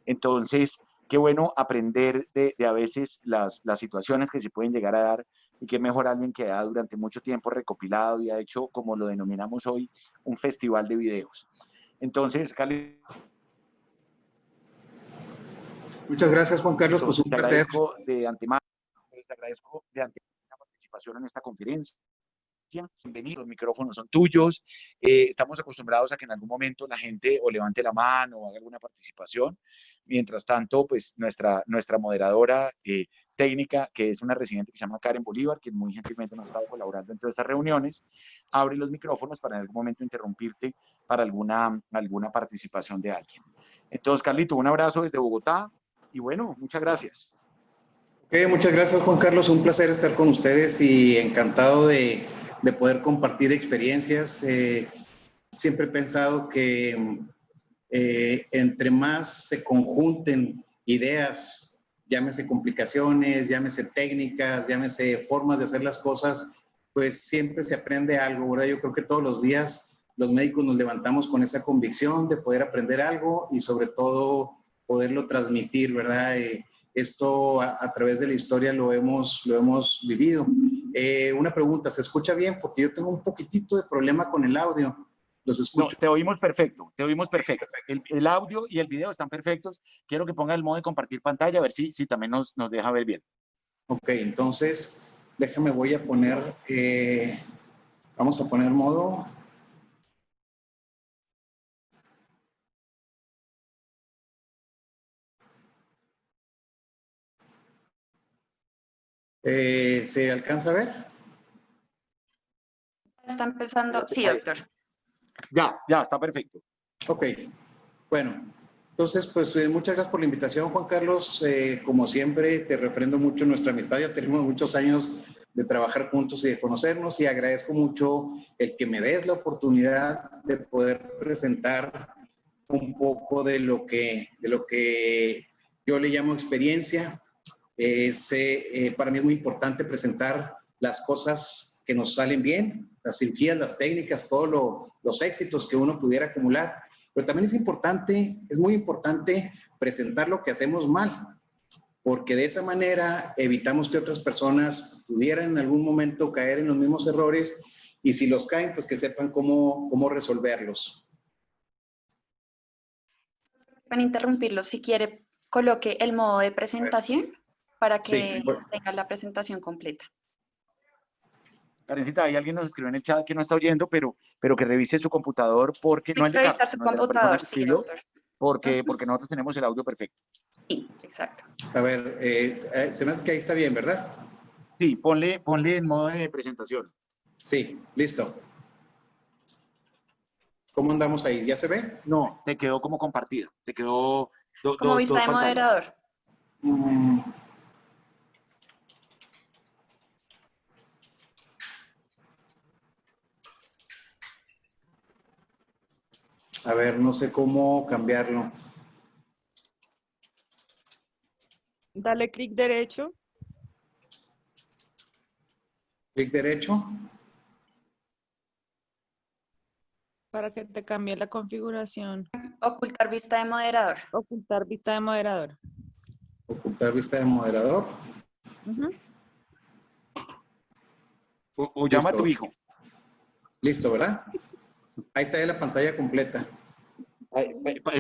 Entonces, qué bueno aprender de a veces las situaciones que se pueden llegar a dar y qué mejor alguien que ha durante mucho tiempo recopilado y ha hecho, como lo denominamos hoy, un festival de videos. Entonces, Cali, muchas gracias, Juan Carlos, pues un te placer. agradezco de antemano, la participación en esta conferencia. Bienvenido, los micrófonos son tuyos. Estamos acostumbrados a que en algún momento la gente o levante la mano o haga alguna participación. Mientras tanto, pues nuestra moderadora técnica, que es una residente que se llama Karen Bolívar, que muy gentilmente nos ha estado colaborando en todas estas reuniones, abre los micrófonos para en algún momento interrumpirte para alguna participación de alguien. Entonces, Carlito, un abrazo desde Bogotá y bueno, muchas gracias. Okay, muchas gracias, Juan Carlos. Un placer estar con ustedes y encantado de poder compartir experiencias. Siempre he pensado que entre más se conjunten ideas, llámese complicaciones, llámese técnicas, llámese formas de hacer las cosas, pues siempre se aprende algo, ¿verdad? Yo creo que todos los días los médicos nos levantamos con esa convicción de poder aprender algo y sobre todo poderlo transmitir, ¿verdad? Esto a través de la historia lo hemos vivido. Una pregunta, ¿se escucha bien? Porque yo tengo un poquitito de problema con el audio. Los escucho. No, te oímos perfecto, te oímos perfecto. El audio y el video están perfectos. Quiero que ponga el modo de compartir pantalla, a ver si también nos deja ver bien. Ok, entonces, déjame, voy a poner, vamos a poner modo. ¿Se alcanza a ver? Está empezando. Sí, doctor. Ya, está perfecto. Ok, bueno, entonces, pues muchas gracias por la invitación, Juan Carlos. Como siempre, te refrendo mucho nuestra amistad. Ya tenemos muchos años de trabajar juntos y de conocernos y agradezco mucho el que me des la oportunidad de poder presentar un poco de lo que yo le llamo experiencia. Para mí es muy importante presentar las cosas que nos salen bien, las cirugías, las técnicas, todos los éxitos que uno pudiera acumular. Pero también es muy importante presentar lo que hacemos mal, porque de esa manera evitamos que otras personas pudieran en algún momento caer en los mismos errores y si los caen, pues que sepan cómo resolverlos. Para interrumpirlo, si quiere, coloque el modo de presentación para que Sí, tenga la presentación completa. Karencita, hay alguien nos escribió en el chat que no está oyendo, pero que revise su computador porque no el de Carlos, Su sino el de la persona que computador, sí, escribió, doctor. porque nosotros tenemos el audio perfecto. Sí, exacto. a ver, se me hace que ahí está bien, ¿verdad? Sí, ponle en modo de presentación. Sí, listo. ¿Cómo andamos ahí? ¿Ya se ve? No, te quedó como compartida, te quedó Como vista dos de pantallas. moderador. A ver, no sé cómo cambiarlo. Dale clic derecho. Clic derecho. Para que te cambie la configuración. Ocultar vista de moderador. Ocultar vista de moderador. Ocultar vista de moderador. O llama a tu hijo. Listo, ¿verdad? Ahí está ya la pantalla completa.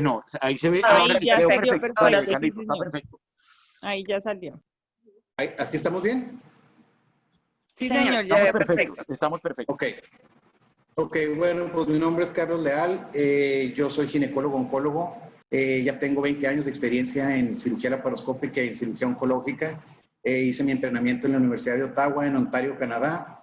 No, ahí se ve. Ahí Ahora sí ya quedó salió perfecto. perfecto, Ahí, sí, Carlito, está señor. perfecto. Ahí ya salió. ¿Así estamos bien? Sí, Señor, señor, ya Estamos veo perfectos, perfecto. estamos perfectos. Ok, bueno, pues mi nombre es Carlos Leal. Yo soy ginecólogo oncólogo. Ya tengo 20 años de experiencia en cirugía laparoscópica y en cirugía oncológica. Hice mi entrenamiento en la Universidad de Ottawa, en Ontario, Canadá.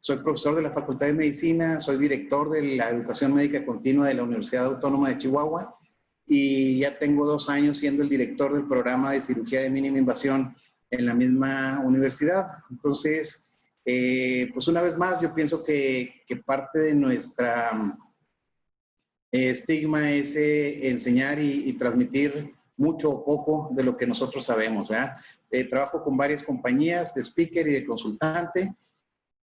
Soy profesor de la Facultad de Medicina, soy director de la Educación Médica Continua de la Universidad Autónoma de Chihuahua y ya tengo 2 años siendo el director del programa de cirugía de mínima invasión en la misma universidad. Entonces, pues una vez más, yo pienso que parte de nuestra estigma es enseñar y transmitir mucho o poco de lo que nosotros sabemos, ¿verdad? Trabajo con varias compañías de speaker y de consultante.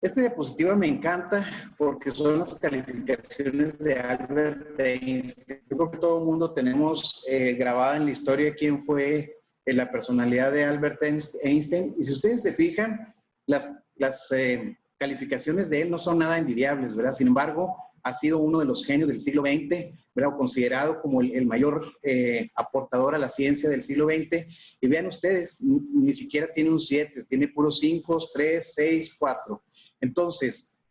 Esta diapositiva me encanta porque son las calificaciones de Albert Einstein. Yo creo que todo el mundo tenemos grabada en la historia quién fue la personalidad de Albert Einstein. Y si ustedes se fijan, las calificaciones de él no son nada envidiables, ¿verdad? Sin embargo, ha sido uno de los genios del siglo XX, ¿verdad? Considerado como el mayor aportador a la ciencia del siglo XX. Y vean ustedes, ni siquiera tiene un 7, tiene puros 5, 3, 6, 4. Entonces,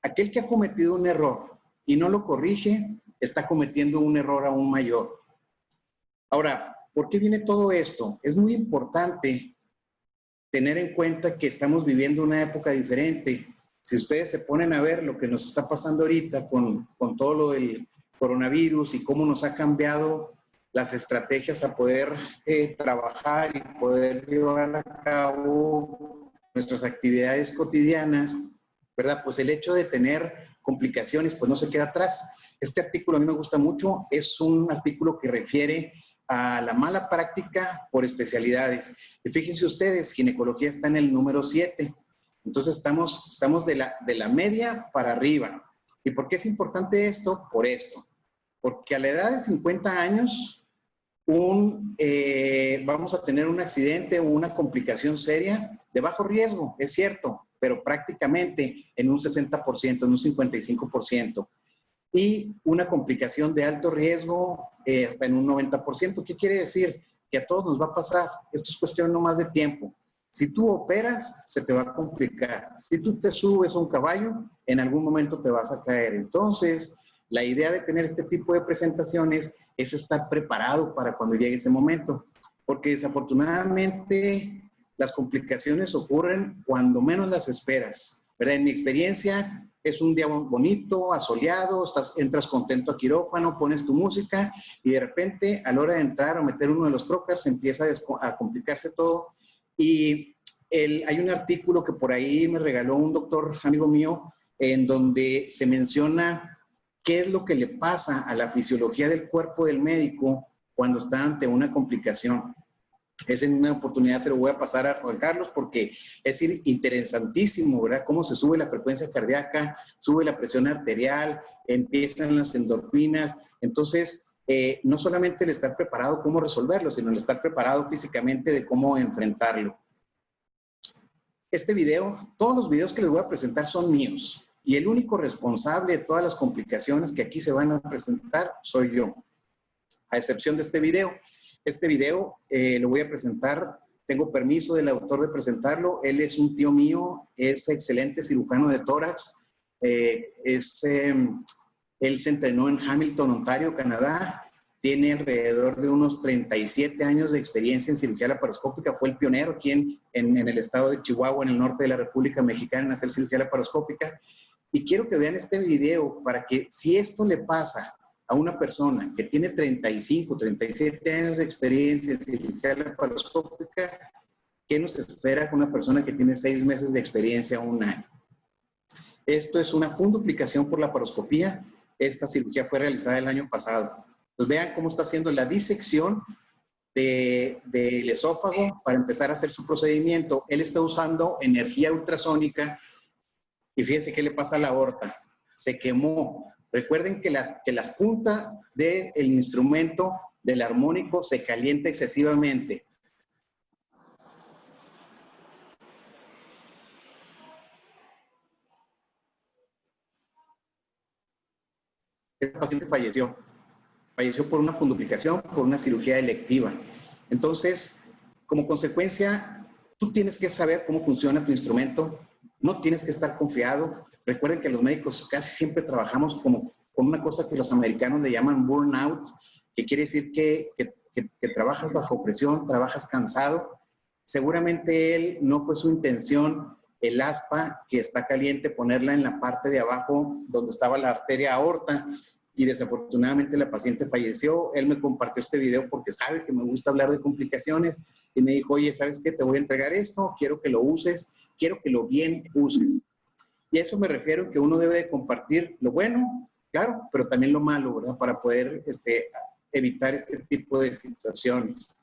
aquel que ha cometido un error y no lo corrige, está cometiendo un error aún mayor. Ahora, ¿por qué viene todo esto? Es muy importante tener en cuenta que estamos viviendo una época diferente. Si ustedes se ponen a ver lo que nos está pasando ahorita con todo lo del coronavirus y cómo nos ha cambiado las estrategias a poder trabajar y poder llevar a cabo nuestras actividades cotidianas, ¿verdad? Pues el hecho de tener complicaciones, pues no se queda atrás. Este artículo a mí me gusta mucho, es un artículo que refiere a la mala práctica por especialidades. Y fíjense ustedes, ginecología está en el número 7. Entonces estamos de la media para arriba. ¿Y por qué es importante esto? Por esto. Porque a la edad de 50 años, vamos a tener un accidente o una complicación seria de bajo riesgo, es cierto, pero prácticamente en un 60%, en un 55%. Y una complicación de alto riesgo hasta en un 90%. ¿Qué quiere decir? Que a todos nos va a pasar. Esto es cuestión no más de tiempo. Si tú operas, se te va a complicar. Si tú te subes a un caballo, en algún momento te vas a caer. Entonces, la idea de tener este tipo de presentaciones es estar preparado para cuando llegue ese momento. Porque desafortunadamente las complicaciones ocurren cuando menos las esperas, ¿verdad? En mi experiencia, es un día bonito, asoleado, entras contento a quirófano, pones tu música y de repente a la hora de entrar o meter uno de los trocars empieza a complicarse todo. Y hay un artículo que por ahí me regaló un doctor amigo mío en donde se menciona qué es lo que le pasa a la fisiología del cuerpo del médico cuando está ante una complicación. Es en una oportunidad se lo voy a pasar a Juan Carlos porque es interesantísimo, ¿verdad? Cómo se sube la frecuencia cardíaca, sube la presión arterial, empiezan las endorfinas. Entonces, no solamente el estar preparado cómo resolverlo, sino el estar preparado físicamente de cómo enfrentarlo. Este video, todos los videos que les voy a presentar son míos y el único responsable de todas las complicaciones que aquí se van a presentar soy yo, a excepción de este video. Este video lo voy a presentar, tengo permiso del autor de presentarlo, él es un tío mío, es excelente cirujano de tórax, él se entrenó en Hamilton, Ontario, Canadá, tiene alrededor de unos 37 años de experiencia en cirugía laparoscópica, fue el pionero aquí en el estado de Chihuahua, en el norte de la República Mexicana, en hacer cirugía laparoscópica. Y quiero que vean este video para que si esto le pasa a una persona que tiene 35, 37 años de experiencia en cirugía laparoscópica, ¿qué nos espera con una persona que tiene 6 meses de experiencia o 1 año? Esto es una funduplicación por laparoscopía. Esta cirugía fue realizada el año pasado. Pues vean cómo está haciendo la disección del esófago para empezar a hacer su procedimiento. Él está usando energía ultrasónica y fíjense qué le pasa a la aorta. Se quemó. Recuerden que las puntas del instrumento del armónico se calienta excesivamente. Este paciente falleció por una funduplicación, por una cirugía electiva. Entonces, como consecuencia, tú tienes que saber cómo funciona tu instrumento, no tienes que estar confiado. Recuerden que los médicos casi siempre trabajamos con una cosa que los americanos le llaman burnout, que quiere decir que trabajas bajo presión, trabajas cansado. Seguramente él no fue su intención el aspa que está caliente, ponerla en la parte de abajo donde estaba la arteria aorta y desafortunadamente la paciente falleció. Él me compartió este video porque sabe que me gusta hablar de complicaciones y me dijo, oye, ¿sabes qué? Te voy a entregar esto, quiero que lo uses, quiero que lo bien uses. Y a eso me refiero que uno debe de compartir lo bueno, claro, pero también lo malo, ¿verdad? Para poder evitar este tipo de situaciones.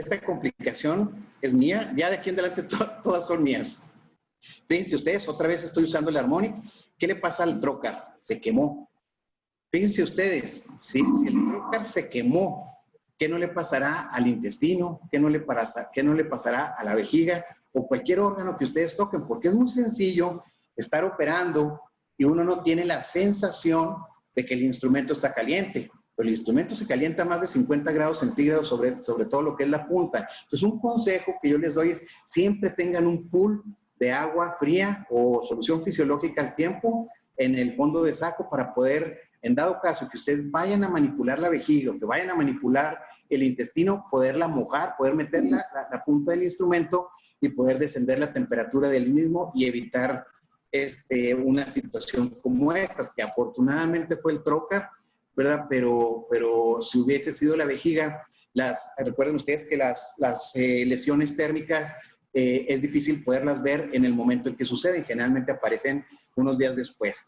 esta complicación es mía, ya de aquí en adelante todas son mías. Fíjense ustedes, otra vez estoy usando el Harmonic. ¿Qué le pasa al trocar? Se quemó. Fíjense ustedes, si el trocar se quemó, ¿qué no le pasará al intestino? ¿Qué no le pasará a la vejiga? O cualquier órgano que ustedes toquen, porque es muy sencillo estar operando y uno no tiene la sensación de que el instrumento está caliente. Pero el instrumento se calienta a más de 50 grados centígrados sobre todo lo que es la punta. Entonces, un consejo que yo les doy es siempre tengan un pool de agua fría o solución fisiológica al tiempo en el fondo de saco para poder, en dado caso que ustedes vayan a manipular la vejiga o que vayan a manipular el intestino, poderla mojar, poder meter la punta del instrumento y poder descender la temperatura del mismo y evitar una situación como estas, que afortunadamente fue el trocar, ¿verdad? Pero si hubiese sido la vejiga, recuerden ustedes que las lesiones térmicas es difícil poderlas ver en el momento en que suceden, generalmente aparecen unos días después.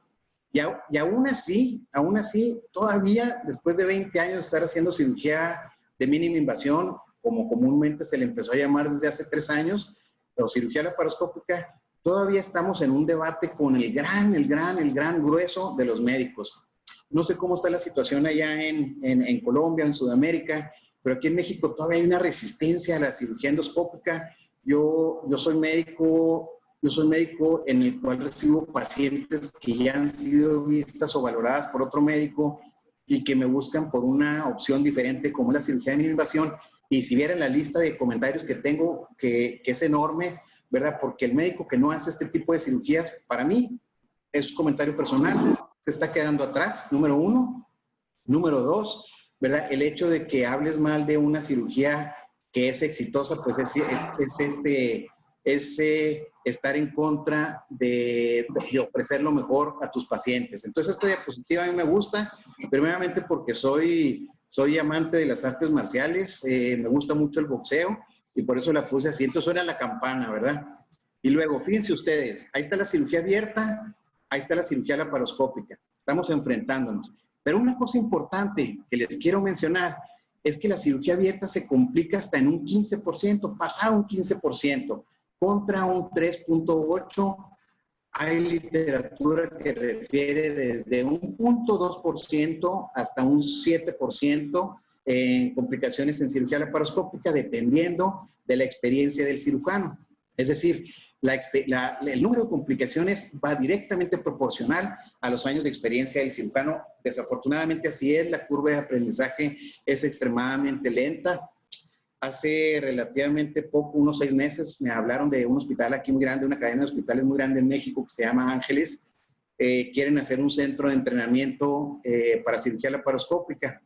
Y aún así, todavía después de 20 años de estar haciendo cirugía de mínima invasión, como comúnmente se le empezó a llamar desde hace 3 años, o cirugía laparoscópica, todavía estamos en un debate con el gran grueso de los médicos. No sé cómo está la situación allá en Colombia, en Sudamérica, pero aquí en México todavía hay una resistencia a la cirugía endoscópica. Yo soy médico en el cual recibo pacientes que ya han sido vistas o valoradas por otro médico y que me buscan por una opción diferente como es la cirugía de mínima invasión. Y si vieran la lista de comentarios que tengo, que es enorme, ¿verdad? Porque el médico que no hace este tipo de cirugías, para mí, es un comentario personal, se está quedando atrás, número 1. Número 2, ¿verdad? El hecho de que hables mal de una cirugía que es exitosa, pues es estar en contra de ofrecer lo mejor a tus pacientes. Entonces, esta diapositiva a mí me gusta, primeramente porque soy amante de las artes marciales, me gusta mucho el boxeo y por eso la puse así. Entonces suena la campana, ¿verdad? Y luego, fíjense ustedes, ahí está la cirugía abierta, ahí está la cirugía laparoscópica. Estamos enfrentándonos. Pero una cosa importante que les quiero mencionar es que la cirugía abierta se complica hasta en un 15%, pasado un 15%, contra un 3.8%. Hay literatura que refiere desde un 0.2% hasta un 7% en complicaciones en cirugía laparoscópica, dependiendo de la experiencia del cirujano. Es decir, el número de complicaciones va directamente proporcional a los años de experiencia del cirujano. Desafortunadamente así es, la curva de aprendizaje es extremadamente lenta. Hace relativamente poco, unos 6 meses, me hablaron de un hospital aquí muy grande, una cadena de hospitales muy grande en México que se llama Ángeles. Quieren hacer un centro de entrenamiento para cirugía laparoscópica.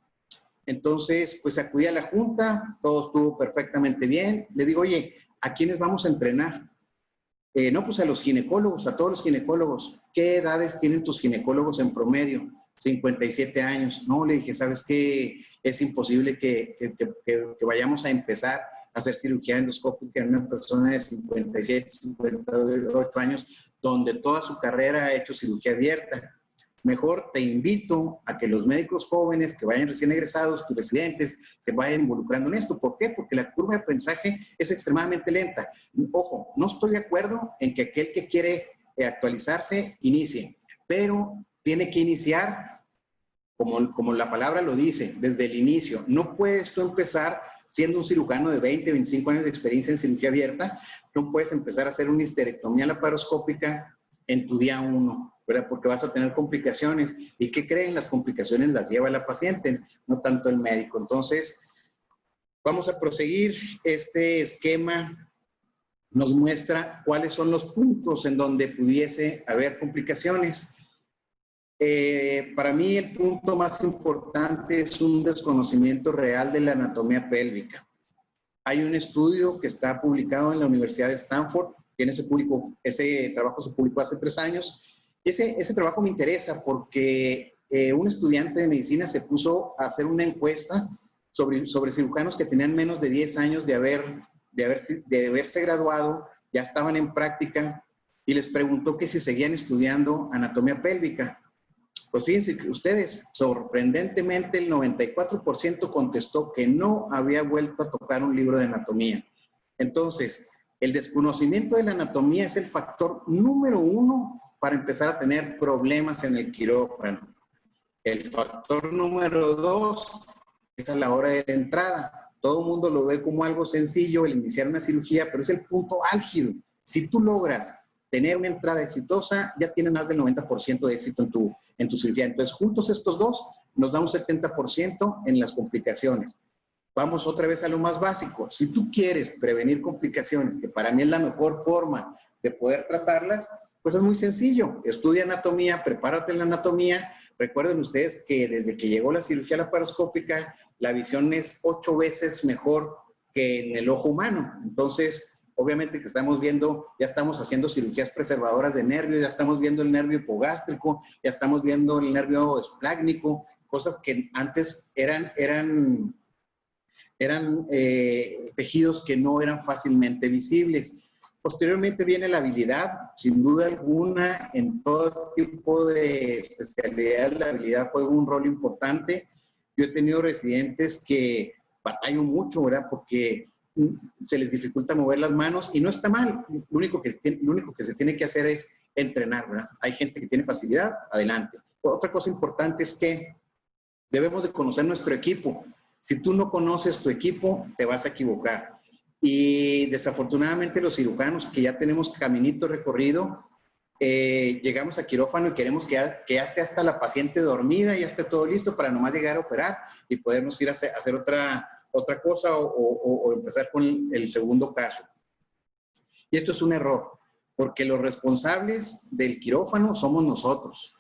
Entonces, pues acudí a la junta, todo estuvo perfectamente bien. Les digo, oye, ¿a quiénes vamos a entrenar? No, pues a los ginecólogos, a todos los ginecólogos. ¿Qué edades tienen tus ginecólogos en promedio? 57 años. No, le dije, ¿sabes qué? Es imposible que vayamos a empezar a hacer cirugía endoscópica en una persona de 57, 58 años, donde toda su carrera ha hecho cirugía abierta. Mejor te invito a que los médicos jóvenes que vayan recién egresados, tus residentes, se vayan involucrando en esto. ¿Por qué? Porque la curva de aprendizaje es extremadamente lenta. Ojo, no estoy de acuerdo en que aquel que quiere actualizarse inicie, pero tiene que iniciar, como la palabra lo dice, desde el inicio. No puedes tú empezar siendo un cirujano de 20, 25 años de experiencia en cirugía abierta, no puedes empezar a hacer una histerectomía laparoscópica en tu día 1, ¿verdad? Porque vas a tener complicaciones. ¿Y qué creen? Las complicaciones las lleva la paciente, no tanto el médico. Entonces, vamos a proseguir. Este esquema nos muestra cuáles son los puntos en donde pudiese haber complicaciones. Para mí el punto más importante es un desconocimiento real de la anatomía pélvica. Hay un estudio que está publicado en la Universidad de Stanford, ese trabajo se publicó hace 3 años. Ese trabajo me interesa porque un estudiante de medicina se puso a hacer una encuesta sobre cirujanos que tenían menos de 10 años de haberse graduado, ya estaban en práctica, y les preguntó que si seguían estudiando anatomía pélvica. Pues fíjense que ustedes, sorprendentemente, el 94% contestó que no había vuelto a tocar un libro de anatomía. Entonces, el desconocimiento de la anatomía es el factor número 1 para empezar a tener problemas en el quirófano. El factor número 2 es a la hora de la entrada. Todo el mundo lo ve como algo sencillo el iniciar una cirugía, pero es el punto álgido. Si tú logras tener una entrada exitosa, ya tienes más del 90% de éxito en tu cirugía. Entonces, juntos estos dos nos da un 70% en las complicaciones. Vamos otra vez a lo más básico. Si tú quieres prevenir complicaciones, que para mí es la mejor forma de poder tratarlas, pues es muy sencillo. Estudia anatomía, prepárate en la anatomía. Recuerden ustedes que desde que llegó la cirugía laparoscópica, la visión es 8 veces mejor que en el ojo humano. Entonces, obviamente que estamos viendo, ya estamos haciendo cirugías preservadoras de nervios, ya estamos viendo el nervio hipogástrico, ya estamos viendo el nervio esplácnico, cosas que antes eran tejidos que no eran fácilmente visibles. Posteriormente viene la habilidad, sin duda alguna, en todo tipo de especialidades, la habilidad juega un rol importante. Yo he tenido residentes que batallan mucho, ¿verdad? Porque se les dificulta mover las manos y no está mal. Lo único que se tiene que hacer es entrenar, ¿verdad? Hay gente que tiene facilidad, adelante. Otra cosa importante es que debemos de conocer nuestro equipo. Si tú no conoces tu equipo, te vas a equivocar. Y desafortunadamente los cirujanos que ya tenemos caminito recorrido, llegamos a quirófano y queremos que ya esté hasta la paciente dormida, ya esté todo listo para nomás llegar a operar y podernos ir a hacer otra cosa o empezar con el segundo caso. Y esto es un error, porque los responsables del quirófano somos nosotros.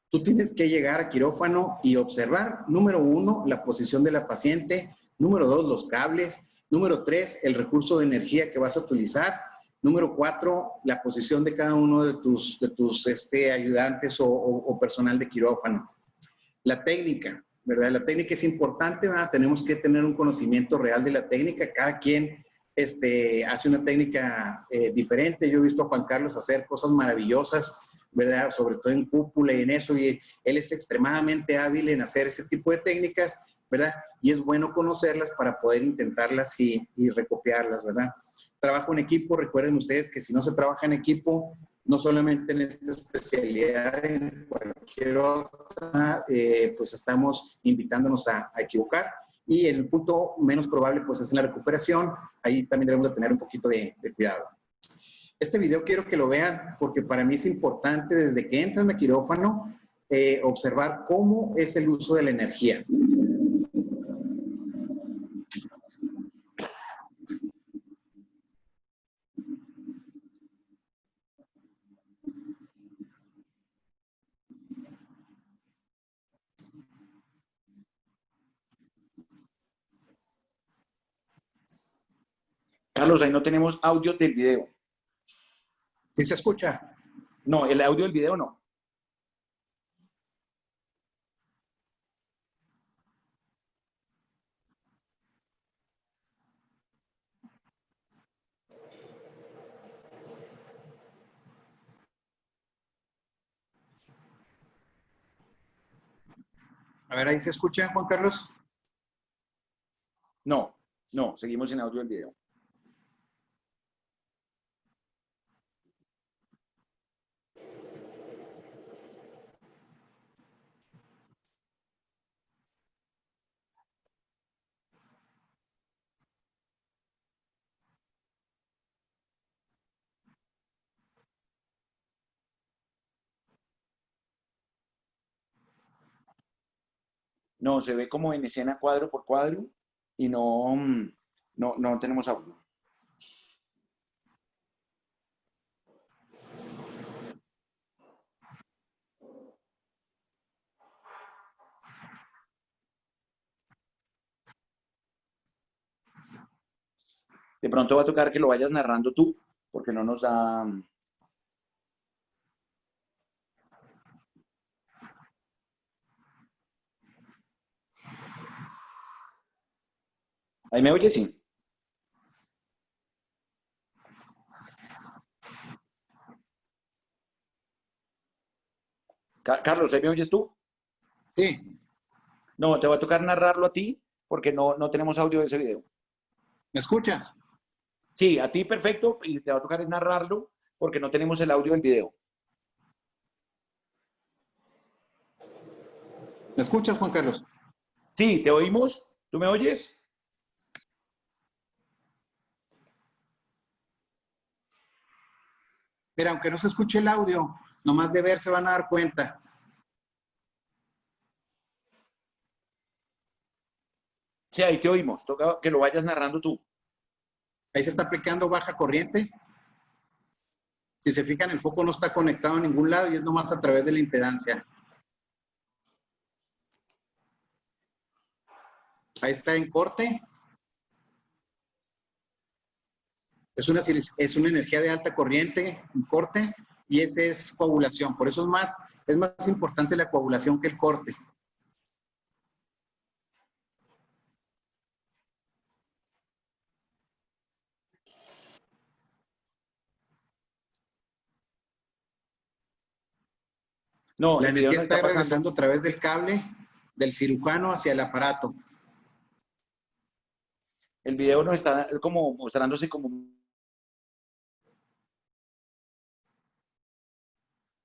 Tú tienes que llegar a quirófano y observar, número 1, la posición de la paciente, número 2, los cables, número 3, el recurso de energía que vas a utilizar, número 4, la posición de cada uno de tus ayudantes o personal de quirófano. La técnica, ¿verdad? La técnica es importante, ¿verdad? Tenemos que tener un conocimiento real de la técnica. Cada quien hace una técnica diferente. Yo he visto a Juan Carlos hacer cosas maravillosas, ¿verdad? Sobre todo en cúpula y en eso, y él es extremadamente hábil en hacer ese tipo de técnicas, ¿verdad? Y es bueno conocerlas para poder intentarlas y recopiarlas, ¿verdad? Trabajo en equipo, recuerden ustedes que si no se trabaja en equipo, no solamente en esta especialidad, en cualquier otra, pues estamos invitándonos a equivocar. Y el punto menos probable, pues es en la recuperación. Ahí también debemos de tener un poquito de cuidado. Este video quiero que lo vean porque para mí es importante desde que entran a quirófano observar cómo es el uso de la energía. Carlos, ahí no tenemos audio del video. ¿Sí se escucha? No, el audio del video no. A ver, ¿ahí se escucha, Juan Carlos? No, no, seguimos sin audio del video. No, se ve como en escena cuadro por cuadro y no tenemos audio. De pronto va a tocar que lo vayas narrando tú, porque no nos da... ¿Ahí me oyes? Sí. Carlos, ¿ahí me oyes tú? Sí, No, te va a tocar narrarlo a ti porque no tenemos audio de ese video. ¿me escuchas? Sí, a ti perfecto, y te va a tocar es narrarlo porque no tenemos el audio del video. ¿Me escuchas, Juan Carlos? Sí, ¿te oímos? ¿Tú me oyes? Mira, aunque no se escuche el audio, nomás de ver se van a dar cuenta. Sí, ahí te oímos. Toca que lo vayas narrando tú. Ahí se está aplicando baja corriente. Si se fijan, el foco no está conectado a ningún lado y es nomás a través de la impedancia. Ahí está en corte. Es una energía de alta corriente en corte y ese es coagulación. Por eso es más importante la coagulación que el corte. No, La el video energía no está está regresando pasando. a través del cable del cirujano hacia el aparato. El video no está como mostrándose como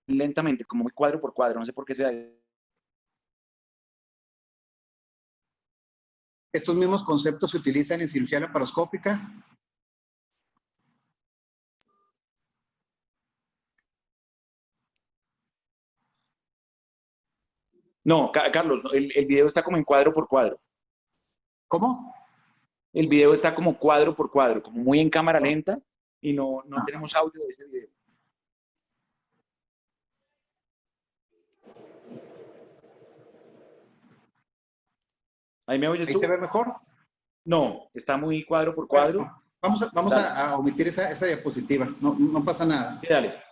lentamente, como muy cuadro por cuadro. No sé por qué sea. Estos mismos conceptos se utilizan en cirugía laparoscópica. No, Carlos, el video está como en cuadro por cuadro. ¿Cómo? El video está como cuadro por cuadro, como muy en cámara lenta y no tenemos audio de ese video. ¿Ahí me oyes ¿Ahí se tú? ve mejor? No, está muy cuadro por Bueno, cuadro. vamos Dale, a omitir esa diapositiva. No pasa nada. sí, dale.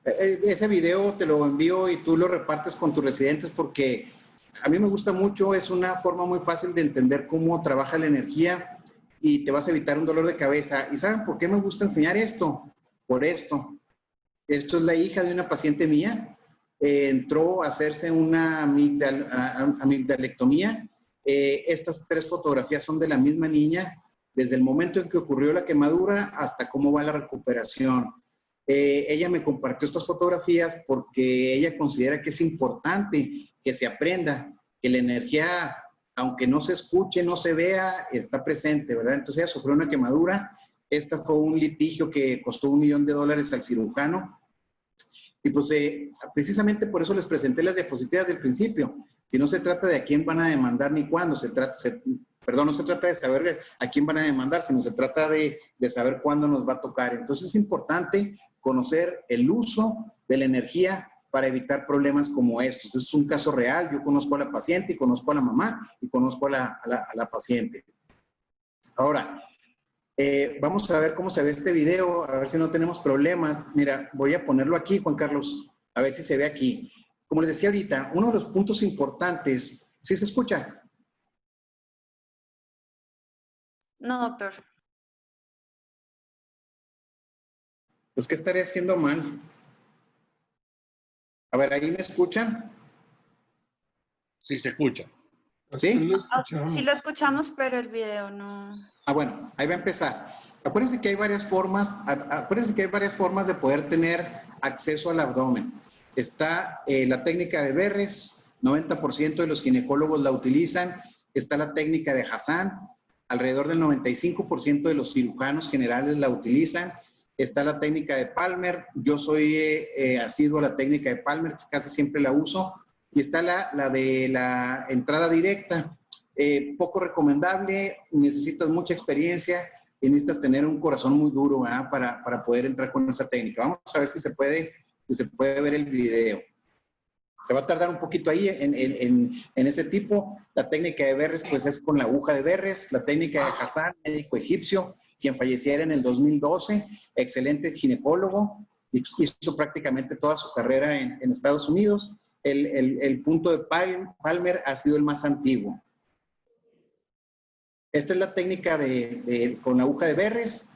Ese video te lo envío y tú lo repartes con tus residentes porque a mí me gusta mucho, es una forma muy fácil de entender cómo trabaja la energía y te vas a evitar un dolor de cabeza. ¿Y saben por qué me gusta enseñar esto? Por esto. Esto es la hija de una paciente mía. Entró a hacerse una amigdalectomía. Estas 3 fotografías son de la misma niña, desde el momento en que ocurrió la quemadura hasta cómo va la recuperación. Ella me compartió estas fotografías porque ella considera que es importante que se aprenda, que la energía, aunque no se escuche, no se vea, está presente, ¿verdad? Entonces ella sufrió una quemadura. Esta fue un litigio que costó $1 millón al cirujano. Y pues precisamente por eso les presenté las diapositivas del principio. Si no se trata de a quién van a demandar ni cuándo, perdón, no se trata de saber a quién van a demandar, sino se trata de saber cuándo nos va a tocar. Entonces es importante conocer el uso de la energía para evitar problemas como estos. Este es un caso real. Yo conozco a la paciente y conozco a la mamá y conozco a la paciente. Ahora, vamos a ver cómo se ve este video, a ver si no tenemos problemas. Mira, voy a ponerlo aquí, Juan Carlos, a ver si se ve aquí. Como les decía ahorita, uno de los puntos importantes, ¿sí se escucha? No, doctor. Pues, ¿qué estaré haciendo mal? A ver, ¿ahí me escuchan? Sí, se escucha. ¿Sí? Sí lo escuchamos, pero el video no. Ah, bueno, ahí va a empezar. Acuérdense que hay varias formas, de poder tener acceso al abdomen. Está la técnica de Verres, 90% de los ginecólogos la utilizan. Está la técnica de Hassan, alrededor del 95% de los cirujanos generales la utilizan. Está la técnica de Palmer, yo soy asiduo a la técnica de Palmer, casi siempre la uso. Y está la de la entrada directa. Poco recomendable, necesitas mucha experiencia y necesitas tener un corazón muy duro, ¿verdad? Para poder entrar con esa técnica. Vamos a ver si se puede ver el video. Se va a tardar un poquito ahí en ese tipo. La técnica de Verres, pues es con la aguja de Verres. La técnica de Hassan, médico egipcio, quien falleciera en el 2012, excelente ginecólogo, hizo prácticamente toda su carrera en Estados Unidos. El punto de Palmer ha sido el más antiguo. Esta es la técnica con la aguja de Verres.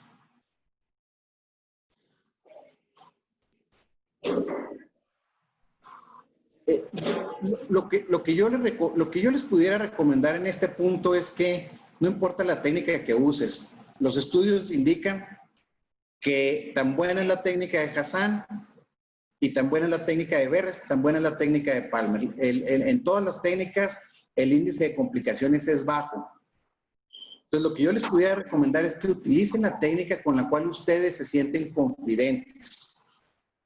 Lo que yo les pudiera recomendar en este punto es que no importa la técnica que uses, los estudios indican que tan buena es la técnica de Hassan y tan buena es la técnica de Verres, tan buena es la técnica de Palmer. En todas las técnicas el índice de complicaciones es bajo. Entonces lo que yo les pudiera recomendar es que utilicen la técnica con la cual ustedes se sienten confidentes,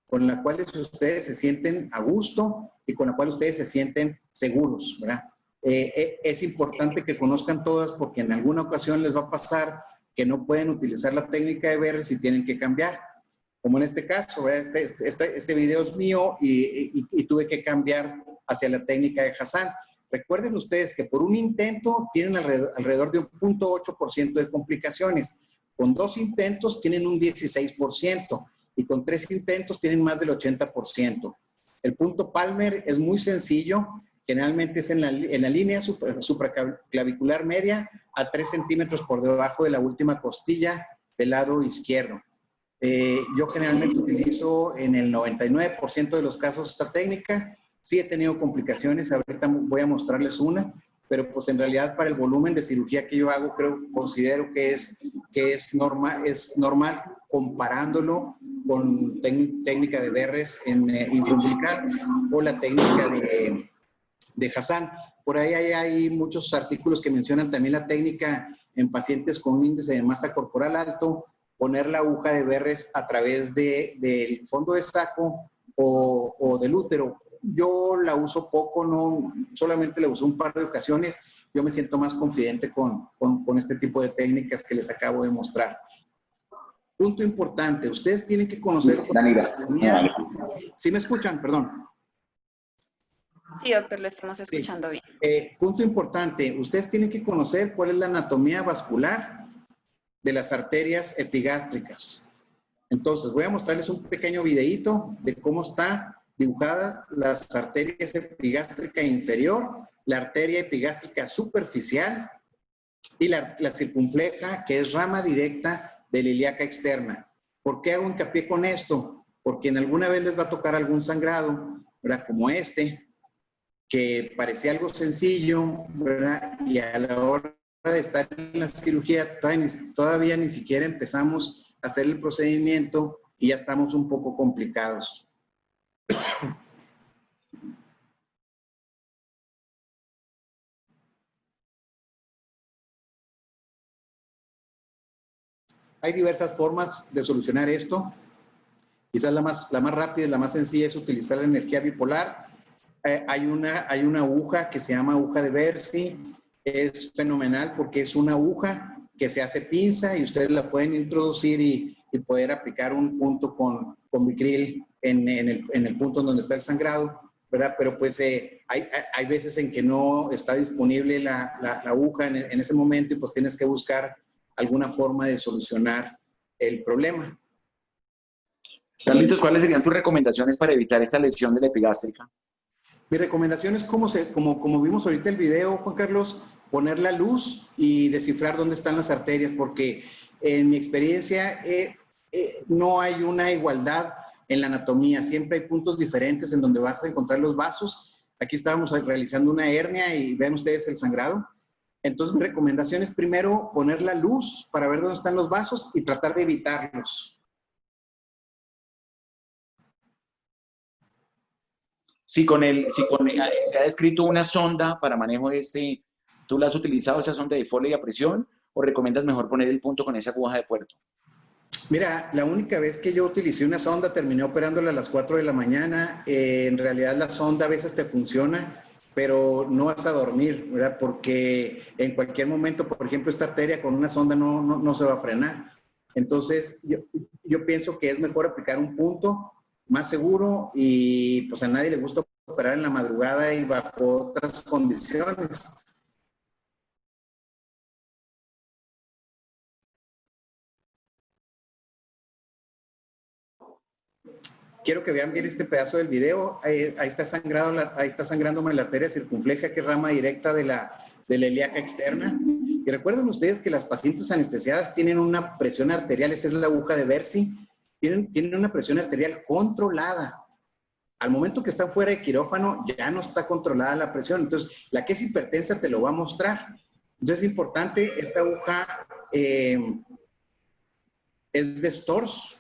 con la cual ustedes se sienten a gusto y con la cual ustedes se sienten seguros, ¿verdad? Es importante que conozcan todas porque en alguna ocasión les va a pasar que no pueden utilizar la técnica de Verres y tienen que cambiar. Como en este caso, ¿verdad? Este video es mío y tuve que cambiar hacia la técnica de Hassan. Recuerden ustedes que por un intento tienen alrededor de un 0.8% de complicaciones. Con 2 intentos tienen un 16% y con 3 intentos tienen más del 80%. El punto Palmer es muy sencillo. Generalmente es en la línea supraclavicular media a 3 centímetros por debajo de la última costilla del lado izquierdo. Yo generalmente utilizo en el 99% de los casos esta técnica. Sí he tenido complicaciones, ahorita voy a mostrarles una, pero pues en realidad para el volumen de cirugía que yo hago, considero que es normal comparándolo con técnica de Verres en intraumbilical o la técnica de Hassan. Por ahí hay muchos artículos que mencionan también la técnica en pacientes con un índice de masa corporal alto, poner la aguja de Verres a través del fondo de saco o del útero. Yo la uso poco, no, solamente la uso un par de ocasiones. Yo me siento más confidente con este tipo de técnicas que les acabo de mostrar. Punto importante, ustedes tienen que conocer... ¿Sí me escuchan? Perdón. Sí, doctor, lo estamos escuchando bien. Punto importante, ustedes tienen que conocer cuál es la anatomía vascular de las arterias epigástricas. Entonces, voy a mostrarles un pequeño videíto de cómo está dibujada las arterias epigástrica inferior, la arteria epigástrica superficial y la circunfleja, que es rama directa de la ilíaca externa. ¿Por qué hago hincapié con esto? Porque en alguna vez les va a tocar algún sangrado, ¿verdad? Como este, que parecía algo sencillo, ¿verdad? Y a la hora de estar en la cirugía, todavía ni siquiera empezamos a hacer el procedimiento y ya estamos un poco complicados. Hay diversas formas de solucionar esto. Quizás la más rápida y la más sencilla es utilizar la energía bipolar. Hay una aguja que se llama aguja de Versi. Es fenomenal porque es una aguja que se hace pinza y ustedes la pueden introducir y poder aplicar un punto con Vicryl en el punto en donde está el sangrado, ¿verdad? Pero pues hay veces en que no está disponible la aguja en ese momento y pues tienes que buscar alguna forma de solucionar el problema. Carlitos, ¿cuáles serían tus recomendaciones para evitar esta lesión de la epigástrica? Mi recomendación es como vimos ahorita el video, Juan Carlos, poner la luz y descifrar dónde están las arterias, porque en mi experiencia no hay una igualdad en la anatomía. Siempre hay puntos diferentes en donde vas a encontrar los vasos. Aquí estábamos realizando una hernia y ven ustedes el sangrado. Entonces mi recomendación es primero poner la luz para ver dónde están los vasos y tratar de evitarlos. Si se ha descrito una sonda para manejo de este, ¿tú la has utilizado, esa sonda de Foley a presión, o recomiendas mejor poner el punto con esa aguja de puerto? Mira, la única vez que yo utilicé una sonda, terminé operándola a las 4 de la mañana. En realidad la sonda a veces te funciona, pero no vas a dormir, ¿verdad? Porque en cualquier momento, por ejemplo, esta arteria con una sonda no se va a frenar. Entonces, yo pienso que es mejor aplicar un punto más seguro y pues a nadie le gusta operar en la madrugada y bajo otras condiciones. Quiero que vean bien este pedazo del video. Ahí está sangrándome la arteria circunfleja, que es rama directa de la ilíaca externa. Y recuerden ustedes que las pacientes anestesiadas tienen una presión arterial, esa es la aguja de Versi, tienen una presión arterial controlada. Al momento que están fuera de quirófano, ya no está controlada la presión. Entonces, la que es hipertensa te lo va a mostrar. Entonces, es importante, esta aguja es de Storz.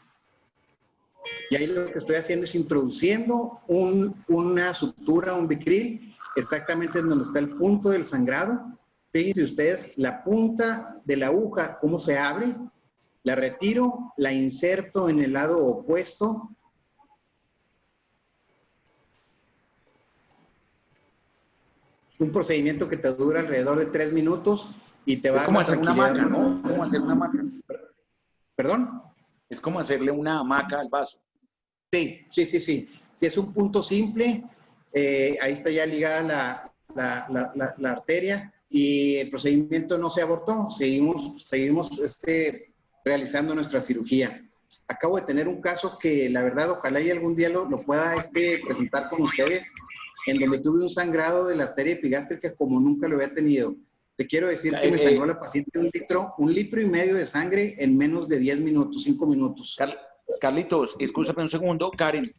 Y ahí lo que estoy haciendo es introduciendo una sutura, un Vicryl, exactamente en donde está el punto del sangrado. Fíjense ustedes la punta de la aguja, cómo se abre. La retiro, la inserto en el lado opuesto. Un procedimiento que te dura alrededor de 3 minutos y te va a Es como hacer una tranquilidad. hamaca, ¿no? Es como hacer una hamaca. ¿Perdón? Es como hacerle una hamaca al vaso. Sí. Sí, es un punto simple. Ahí está ya ligada la arteria y el procedimiento no se abortó. Seguimos realizando nuestra cirugía. Acabo de tener un caso que la verdad ojalá y algún día lo pueda presentar con ustedes, en donde tuve un sangrado de la arteria epigástrica como nunca lo había tenido. Te quiero decir que me sangró la paciente un litro y medio de sangre en menos de 10 minutos, 5 minutos. Carlitos, escúchame un segundo. Karen,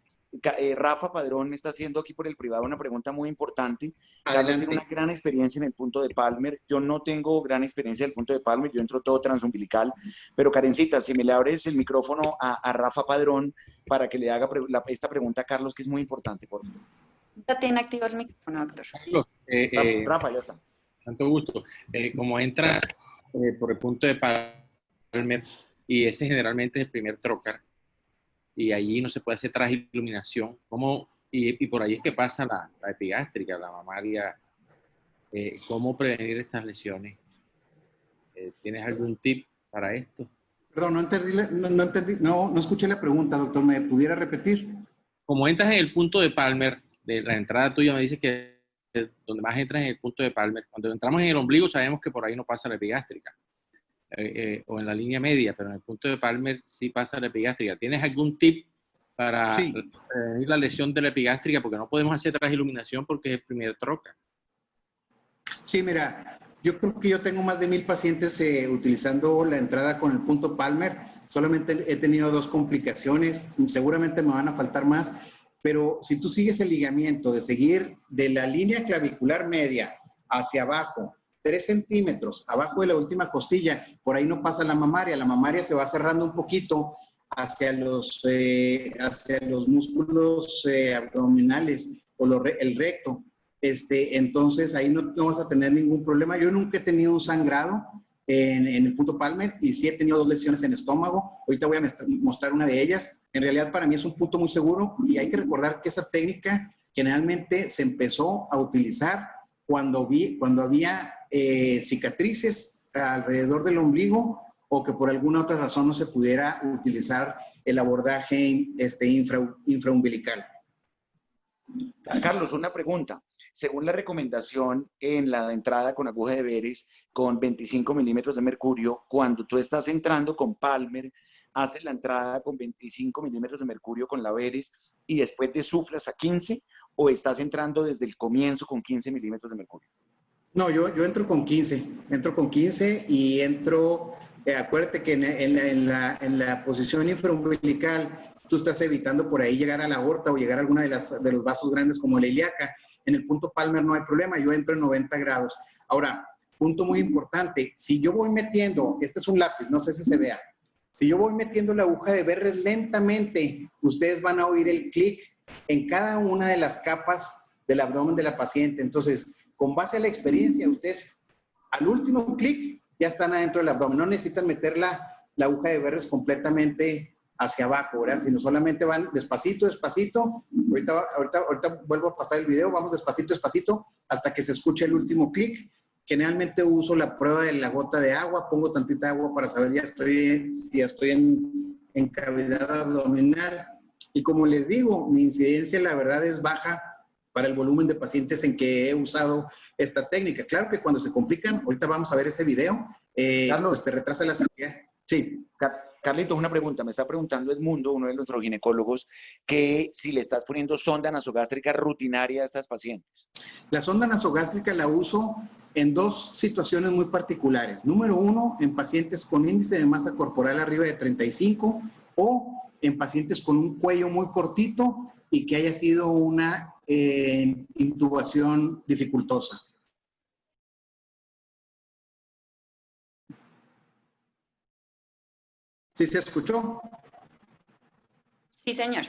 Rafa Padrón me está haciendo aquí por el privado una pregunta muy importante. Carlos tiene una gran experiencia en el punto de Palmer. Yo no tengo gran experiencia en el punto de Palmer. Yo entro todo transumbilical. Pero Karencita, si me le abres el micrófono a Rafa Padrón para que le haga esta pregunta a Carlos, que es muy importante, por favor. Ya tiene activo el micrófono, doctor. Carlos, Rafa, ya está. Tanto gusto. Como entras por el punto de Palmer, y ese generalmente es el primer trocar, y allí no se puede hacer traje iluminación, y por ahí es que pasa la epigástrica, la mamaria. ¿Cómo prevenir estas lesiones? ¿Tienes algún tip para esto? Perdón, no escuché la pregunta, doctor. ¿Me pudiera repetir? Como entras en el punto de Palmer, de la entrada tuya me dice que donde más entras en el punto de Palmer. Cuando entramos en el ombligo sabemos que por ahí no pasa la epigástrica, o en la línea media, pero en el punto de Palmer sí pasa la epigástrica. ¿Tienes algún tip para prevenir la lesión de la epigástrica? Porque no podemos hacer traje iluminación porque es el primer troca. Sí, mira, yo creo que yo tengo más de 1000 pacientes utilizando la entrada con el punto Palmer. Solamente he tenido 2 complicaciones, seguramente me van a faltar más, pero si tú sigues el ligamiento de seguir de la línea clavicular media hacia abajo, 3 centímetros abajo de la última costilla, por ahí no pasa la mamaria se va cerrando un poquito hacia los músculos abdominales o el recto. Entonces ahí no vas a tener ningún problema. Yo nunca he tenido un sangrado en el punto Palmer y sí he tenido 2 lesiones en estómago. Ahorita voy a mostrar una de ellas. En realidad para mí es un punto muy seguro y hay que recordar que esa técnica generalmente se empezó a utilizar cuando había cicatrices alrededor del ombligo o que por alguna otra razón no se pudiera utilizar el abordaje infraumbilical. Carlos, una pregunta. Según la recomendación en la entrada con aguja de Veres con 25 milímetros de mercurio, cuando tú estás entrando con Palmer, haces la entrada con 25 milímetros de mercurio con la Veres y después te suflas a 15, o estás entrando desde el comienzo con 15 milímetros de mercurio? No, yo entro con 15. Entro con 15 y entro, acuérdate que en la posición infraumbilical tú estás evitando por ahí llegar a la aorta o llegar a alguna de los vasos grandes como la ilíaca. En el punto Palmer no hay problema, yo entro en 90 grados. Ahora, punto muy importante, si yo voy metiendo, este es un lápiz, no sé si se vea, si yo voy metiendo la aguja de Verres lentamente, ustedes van a oír el clic en cada una de las capas del abdomen de la paciente. Entonces, con base a la experiencia, ustedes al último clic ya están adentro del abdomen, no necesitan meter la aguja de Verres completamente hacia abajo, ¿verdad? Sino solamente van despacito, despacito. Ahorita vuelvo a pasar el video, vamos despacito, despacito, hasta que se escuche el último clic. Generalmente uso la prueba de la gota de agua, pongo tantita agua para saber si ya estoy en cavidad abdominal. Y como les digo, mi incidencia la verdad es baja para el volumen de pacientes en que he usado esta técnica. Claro que cuando se complican, ahorita vamos a ver ese video, Carlos, pues te retrasa la cirugía. Sí. Carlitos, una pregunta. Me está preguntando Edmundo, uno de nuestros ginecólogos, que si le estás poniendo sonda nasogástrica rutinaria a estas pacientes. La sonda nasogástrica la uso en 2 situaciones muy particulares. Número 1, en pacientes con índice de masa corporal arriba de 35 o en pacientes con un cuello muy cortito y que haya sido una intubación dificultosa. ¿Sí se escuchó? Sí, señor.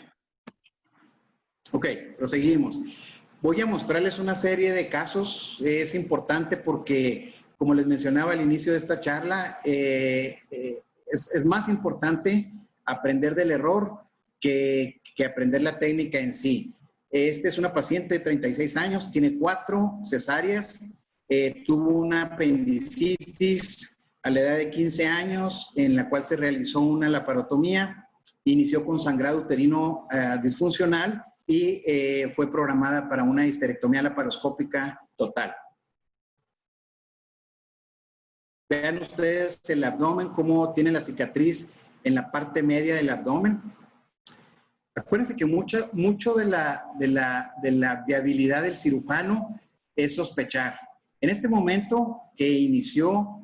Ok, proseguimos. Voy a mostrarles una serie de casos. Es importante porque, como les mencionaba al inicio de esta charla, es más importante aprender del error que aprender la técnica en sí. Esta es una paciente de 36 años, tiene 4 cesáreas, tuvo una apendicitis a la edad de 15 años, en la cual se realizó una laparotomía, inició con sangrado uterino disfuncional y fue programada para una histerectomía laparoscópica total. Vean ustedes el abdomen, cómo tiene la cicatriz en la parte media del abdomen. Acuérdense que mucho de la viabilidad del cirujano es sospechar. En este momento que inició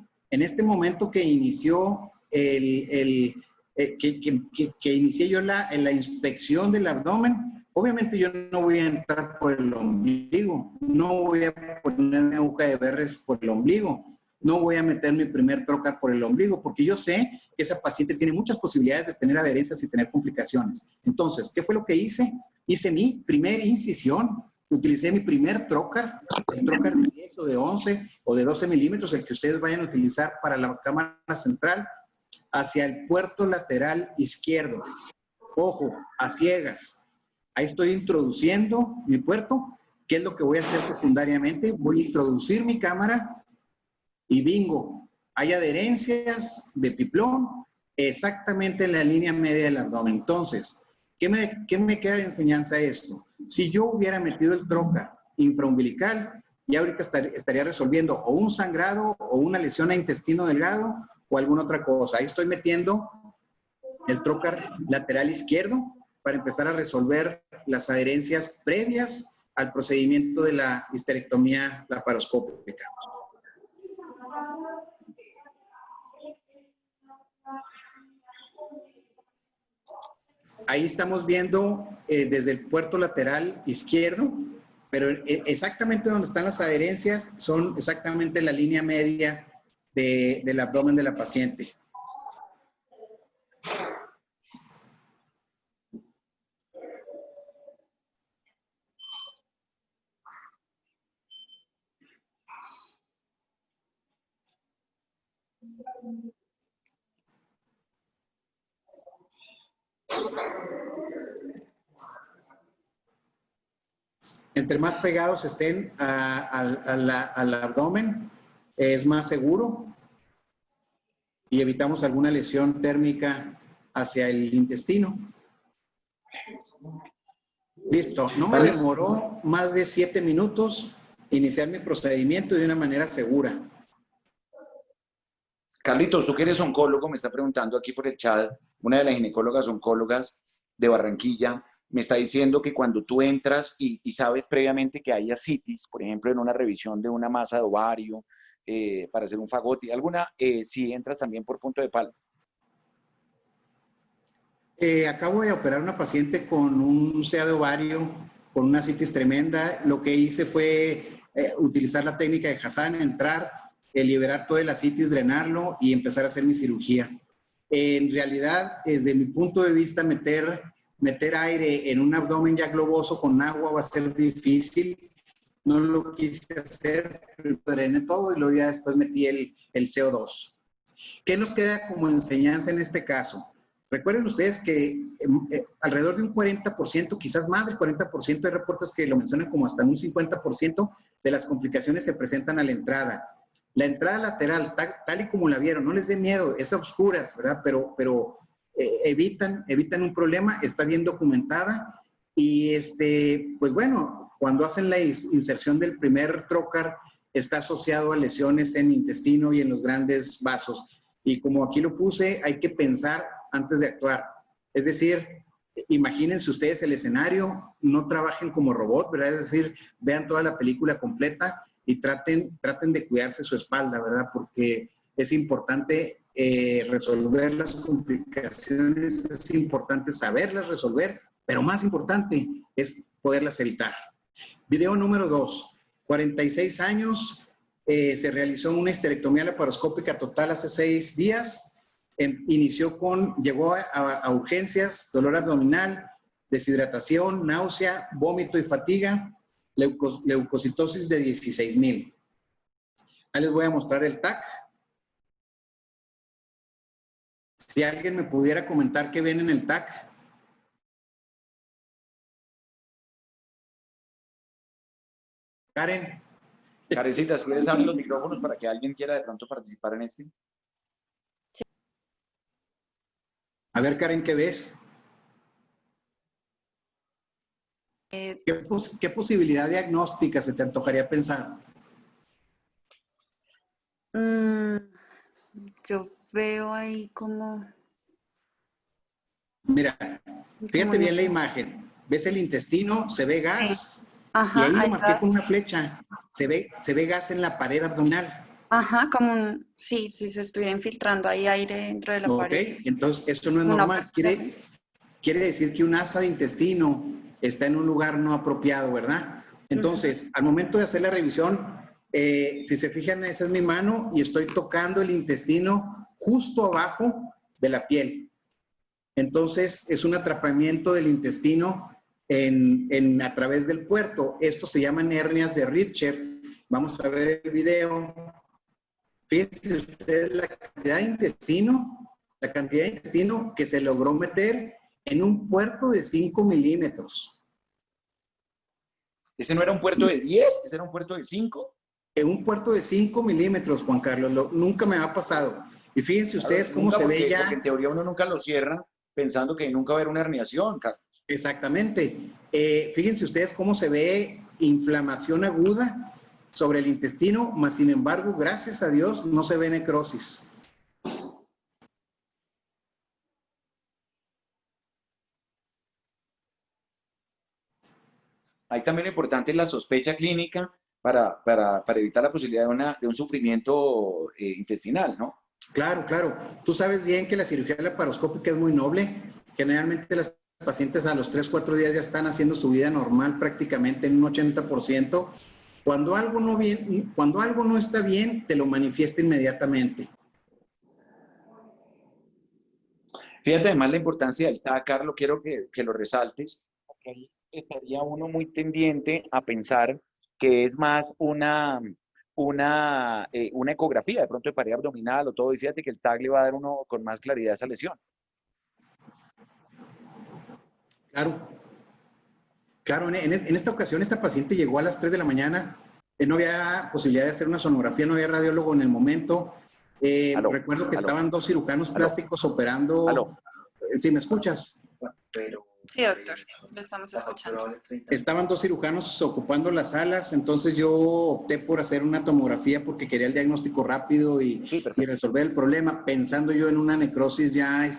que inicié yo la inspección del abdomen, obviamente yo no voy a entrar por el ombligo, no voy a ponerme aguja de Verres por el ombligo, no voy a meter mi primer trocar por el ombligo, porque yo sé que esa paciente tiene muchas posibilidades de tener adherencias y tener complicaciones. Entonces, ¿qué fue lo que hice? Hice mi primera incisión, utilicé mi primer trocar, el trocar de 10 o de 11 o de 12 milímetros, el que ustedes vayan a utilizar para la cámara central, hacia el puerto lateral izquierdo. Ojo, a ciegas. Ahí estoy introduciendo mi puerto. ¿Qué es lo que voy a hacer secundariamente? Voy a introducir mi cámara y bingo, hay adherencias de piplón exactamente en la línea media del abdomen. Entonces, ¿qué me queda de enseñanza esto? Si yo hubiera metido el trocar infraumbilical, ya ahorita estaría resolviendo o un sangrado o una lesión a intestino delgado o alguna otra cosa. Ahí estoy metiendo el trocar lateral izquierdo para empezar a resolver las adherencias previas al procedimiento de la histerectomía laparoscópica. Ahí estamos viendo desde el puerto lateral izquierdo, pero exactamente donde están las adherencias son exactamente la línea media del abdomen de la paciente. Entre más pegados estén al abdomen, es más seguro y evitamos alguna lesión térmica hacia el intestino. Listo, no me demoró más de 7 minutos iniciar mi procedimiento de una manera segura. Carlitos, tú que eres oncólogo, me está preguntando aquí por el chat, una de las ginecólogas oncólogas de Barranquilla, me está diciendo que cuando tú entras y sabes previamente que hay ascitis, por ejemplo, en una revisión de una masa de ovario, para hacer un fagote, alguna, si entras también por punto de palma. Acabo de operar a una paciente con un CA de ovario, con una ascitis tremenda. Lo que hice fue utilizar la técnica de Hassan, entrar, liberar todo el ascitis, drenarlo y empezar a hacer mi cirugía. En realidad, desde mi punto de vista, meter aire en un abdomen ya globoso con agua va a ser difícil. No lo quise hacer, drené todo y luego ya después metí el CO2. ¿Qué nos queda como enseñanza en este caso? Recuerden ustedes que alrededor de un 40%, quizás más del 40%, hay reportes que lo mencionan como hasta un 50% de las complicaciones se presentan a la entrada. La entrada lateral, tal y como la vieron, no les dé miedo, es a oscuras, ¿verdad? Pero evitan un problema, está bien documentada y pues bueno, cuando hacen la inserción del primer trocar está asociado a lesiones en intestino y en los grandes vasos. Y como aquí lo puse, hay que pensar antes de actuar. Es decir, imagínense ustedes el escenario, no trabajen como robot, ¿verdad? Es decir, vean toda la película completa y traten de cuidarse su espalda, ¿verdad? Porque es importante resolver las complicaciones, es importante saberlas resolver, pero más importante, es poderlas evitar. Video número 2, 46 años, se realizó una histerectomía laparoscópica total hace 6 días, llegó a urgencias, dolor abdominal, deshidratación, náusea, vómito y fatiga, leucocitosis de 16,000. Ahí les voy a mostrar el TAC. Si alguien me pudiera comentar qué ven en el TAC. Karen. Karencita, si quieres abrir los micrófonos para que alguien quiera de pronto participar en este. A ver, Karen, ¿qué ves? ¿Qué posibilidad diagnóstica se te antojaría pensar? Yo veo ahí como... Mira, fíjate como bien la imagen. ¿Ves el intestino? Se ve gas. Sí. Ajá, Y ahí lo hay marqué gas. con una flecha. Se ve gas en la pared abdominal. Ajá, como un... Sí, si se estuviera infiltrando ahí aire dentro de la Ok, pared. entonces esto no es Una normal. perforación. Quiere decir que un asa de intestino está en un lugar no apropiado, ¿verdad? Entonces, al momento de hacer la revisión, si se fijan, esa es mi mano y estoy tocando el intestino justo abajo de la piel. Entonces, es un atrapamiento del intestino a través del puerto. Esto se llaman hernias de Richter. Vamos a ver el video. Fíjense ustedes la cantidad de intestino que se logró meter en un puerto de 5 milímetros. ¿Ese no era un puerto de 10? ¿Ese era un puerto de 5? En un puerto de 5 milímetros, Juan Carlos. Nunca me ha pasado. Y fíjense ustedes cómo Nunca, se ve ya. porque en teoría uno nunca lo cierra pensando que nunca va a haber una herniación, Carlos. Exactamente. Fíjense ustedes cómo se ve inflamación aguda sobre el intestino, mas sin embargo, gracias a Dios, no se ve necrosis. Hay también importante la sospecha clínica para evitar la posibilidad de un sufrimiento intestinal, ¿no? Claro, claro. Tú sabes bien que la cirugía laparoscópica es muy noble. Generalmente las pacientes a los 3, 4 días ya están haciendo su vida normal prácticamente en un 80%. Cuando algo no está bien, te lo manifiesta inmediatamente. Fíjate además la importancia del TAC, Carlos, quiero que lo resaltes, porque ahí estaría uno muy tendiente a pensar que es más una ecografía de pronto de pared abdominal o todo, y fíjate que el TAC le va a dar uno con más claridad a esa lesión. Claro. Claro, en esta ocasión esta paciente llegó a las 3 de la mañana, no había posibilidad de hacer una sonografía, no había radiólogo en el momento. Recuerdo que estaban 2 cirujanos plásticos operando. ¿Sí me escuchas? Sí, doctor, lo estamos escuchando. Estaban 2 cirujanos ocupando las salas, entonces yo opté por hacer una tomografía porque quería el diagnóstico rápido y resolver el problema, pensando yo en una necrosis ya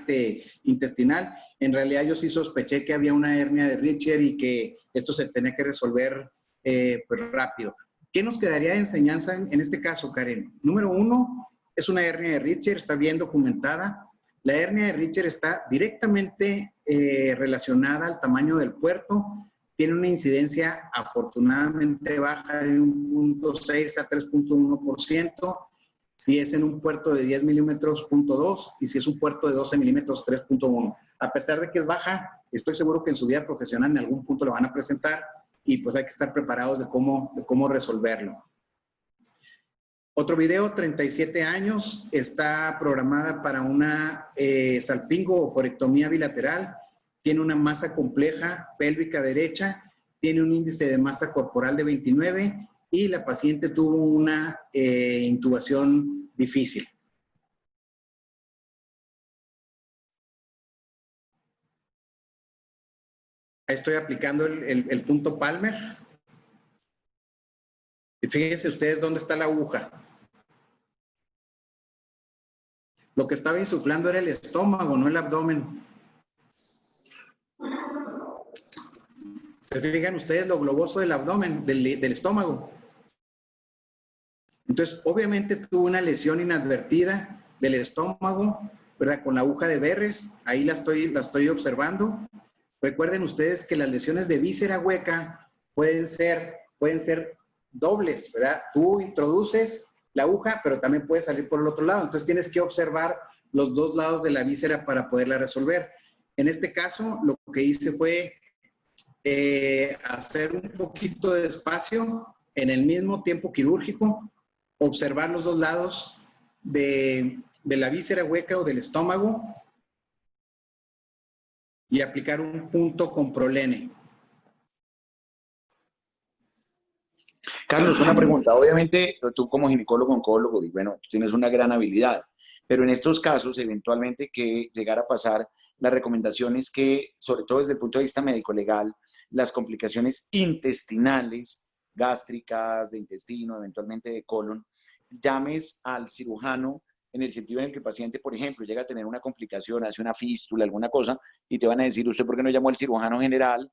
intestinal. En realidad yo sí sospeché que había una hernia de Richter y que esto se tenía que resolver pues rápido. ¿Qué nos quedaría de enseñanza en este caso, Karen? Número 1, es una hernia de Richter, está bien documentada. La hernia de Richter está directamente relacionada al tamaño del puerto. Tiene una incidencia afortunadamente baja de 1.6 a 3.1%. Si es en un puerto de 10 milímetros, 0.2, y si es un puerto de 12 milímetros, 3.1. A pesar de que es baja, estoy seguro que en su vida profesional en algún punto lo van a presentar y pues hay que estar preparados de cómo resolverlo. Otro video, 37 años, está programada para una salpingo-oforectomía bilateral, tiene una masa compleja pélvica derecha, tiene un índice de masa corporal de 29 y la paciente tuvo una intubación difícil. Ahí estoy aplicando el punto Palmer. Y fíjense ustedes dónde está la aguja. Lo que estaba insuflando era el estómago, no el abdomen. ¿Se fijan ustedes lo globoso del abdomen, del estómago? Entonces, obviamente tuvo una lesión inadvertida del estómago, ¿verdad? Con la aguja de Verres, ahí la estoy observando. Recuerden ustedes que las lesiones de víscera hueca pueden ser dobles, ¿verdad? Tú introduces la aguja, pero también puede salir por el otro lado. Entonces tienes que observar los dos lados de la víscera para poderla resolver. En este caso, lo que hice fue hacer un poquito de espacio en el mismo tiempo quirúrgico, observar los dos lados de la víscera hueca o del estómago y aplicar un punto con prolene. Carlos, una pregunta. Obviamente, tú como ginecólogo, oncólogo, y bueno, tú tienes una gran habilidad, pero en estos casos, eventualmente, que llegara a pasar, la recomendación es que, sobre todo desde el punto de vista médico-legal, las complicaciones intestinales, gástricas, de intestino, eventualmente de colon, llames al cirujano en el sentido en el que el paciente, por ejemplo, llega a tener una complicación, hace una fístula, alguna cosa, y te van a decir, ¿usted por qué no llamó al cirujano general,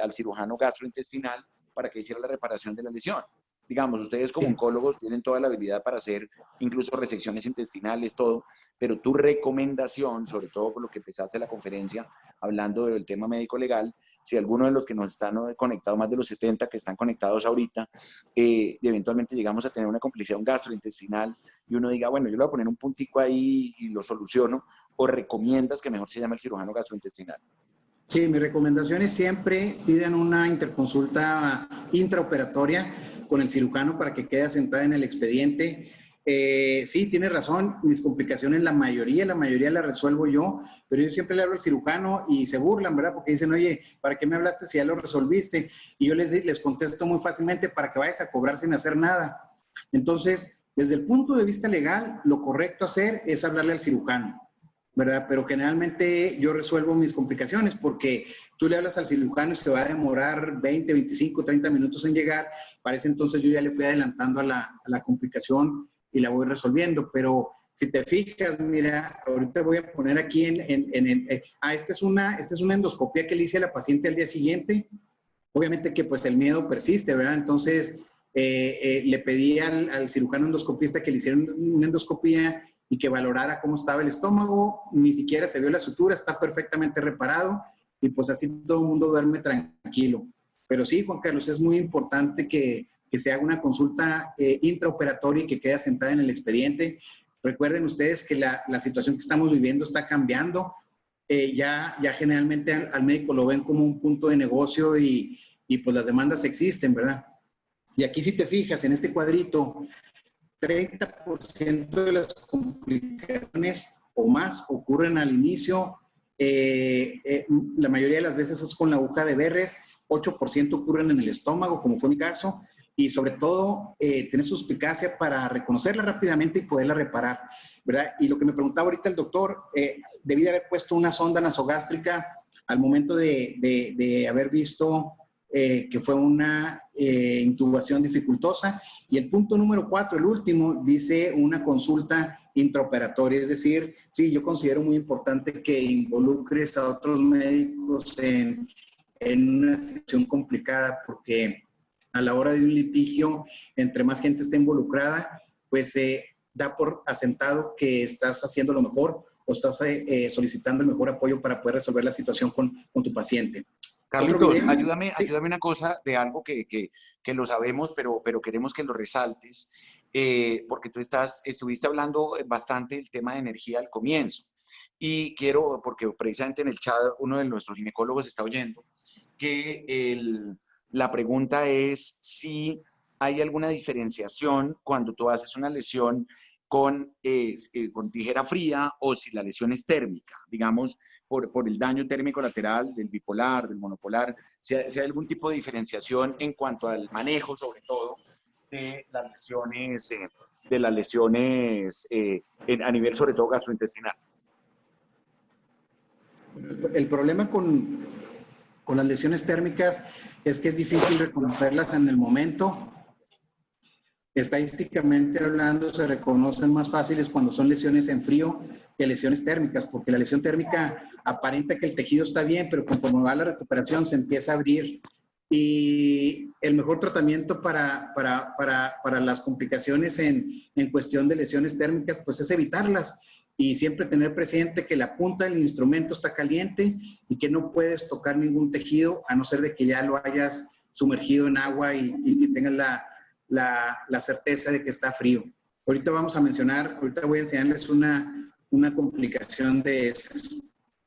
al cirujano gastrointestinal, para que hiciera la reparación de la lesión? Digamos, ustedes como oncólogos tienen toda la habilidad para hacer incluso resecciones intestinales, todo, pero tu recomendación, sobre todo por lo que empezaste la conferencia, hablando del tema médico-legal, si alguno de los que nos están conectados, más de los 70 que están conectados ahorita, eventualmente llegamos a tener una complicación gastrointestinal y uno diga, bueno, yo le voy a poner un puntico ahí y lo soluciono, o recomiendas que mejor se llame el cirujano gastrointestinal. Sí, mi recomendación es siempre pidan una interconsulta intraoperatoria con el cirujano para que quede asentada en el expediente. Sí, tiene razón, mis complicaciones la mayoría las resuelvo yo, pero yo siempre le hablo al cirujano y se burlan, ¿verdad? Porque dicen, oye, ¿para qué me hablaste si ya lo resolviste? Y yo les contesto muy fácilmente, para que vayas a cobrar sin hacer nada. Entonces, desde el punto de vista legal, lo correcto hacer es hablarle al cirujano, ¿verdad? Pero generalmente yo resuelvo mis complicaciones porque tú le hablas al cirujano y se va a demorar 20, 25, 30 minutos en llegar. Para ese entonces yo ya le fui adelantando a la complicación y la voy resolviendo. Pero si te fijas, mira, ahorita voy a poner aquí esta es una endoscopia que le hice a la paciente al día siguiente. Obviamente que pues el miedo persiste, ¿verdad? Entonces le pedí al cirujano endoscopista que le hiciera una endoscopía y que valorara cómo estaba el estómago. Ni siquiera se vio la sutura, está perfectamente reparado y pues así todo el mundo duerme tranquilo. Pero sí, Juan Carlos, es muy importante que se haga una consulta intraoperatoria y que quede asentada en el expediente. Recuerden ustedes que la situación que estamos viviendo está cambiando. Ya generalmente al médico lo ven como un punto de negocio y pues las demandas existen, ¿verdad? Y aquí si te fijas en este cuadrito, 30% de las complicaciones o más ocurren al inicio. La mayoría de las veces es con la aguja de Verres, 8% ocurren en el estómago, como fue mi caso, y sobre todo tener suspicacia para reconocerla rápidamente y poderla reparar, ¿verdad? Y lo que me preguntaba ahorita el doctor, debí de haber puesto una sonda nasogástrica al momento de haber visto que fue una intubación dificultosa. Y el punto número 4, el último, dice una consulta intraoperatoria. Es decir, sí, yo considero muy importante que involucres a otros médicos en una situación complicada, porque a la hora de un litigio, entre más gente esté involucrada, pues da por asentado que estás haciendo lo mejor o estás solicitando el mejor apoyo para poder resolver la situación con tu paciente. Carlitos, ayúdame una cosa de algo que lo sabemos, pero queremos que lo resaltes, porque tú estuviste hablando bastante del tema de energía al comienzo. Y quiero, porque precisamente en el chat uno de nuestros ginecólogos está oyendo, que la pregunta es si hay alguna diferenciación cuando tú haces una lesión con tijera fría o si la lesión es térmica, digamos, por el daño térmico lateral del bipolar, del monopolar, si hay algún tipo de diferenciación en cuanto al manejo, sobre todo, de las lesiones a nivel, sobre todo, gastrointestinal. El problema con las lesiones térmicas es que es difícil reconocerlas en el momento. Estadísticamente hablando, se reconocen más fáciles cuando son lesiones en frío que lesiones térmicas, porque la lesión térmica aparenta que el tejido está bien, pero conforme va la recuperación se empieza a abrir. Y el mejor tratamiento para las complicaciones en cuestión de lesiones térmicas, pues es evitarlas. y siempre tener presente que la punta del instrumento está caliente y que no puedes tocar ningún tejido a no ser de que ya lo hayas sumergido en agua y que tengas la certeza de que está frío. Ahorita voy a enseñarles una complicación de esas.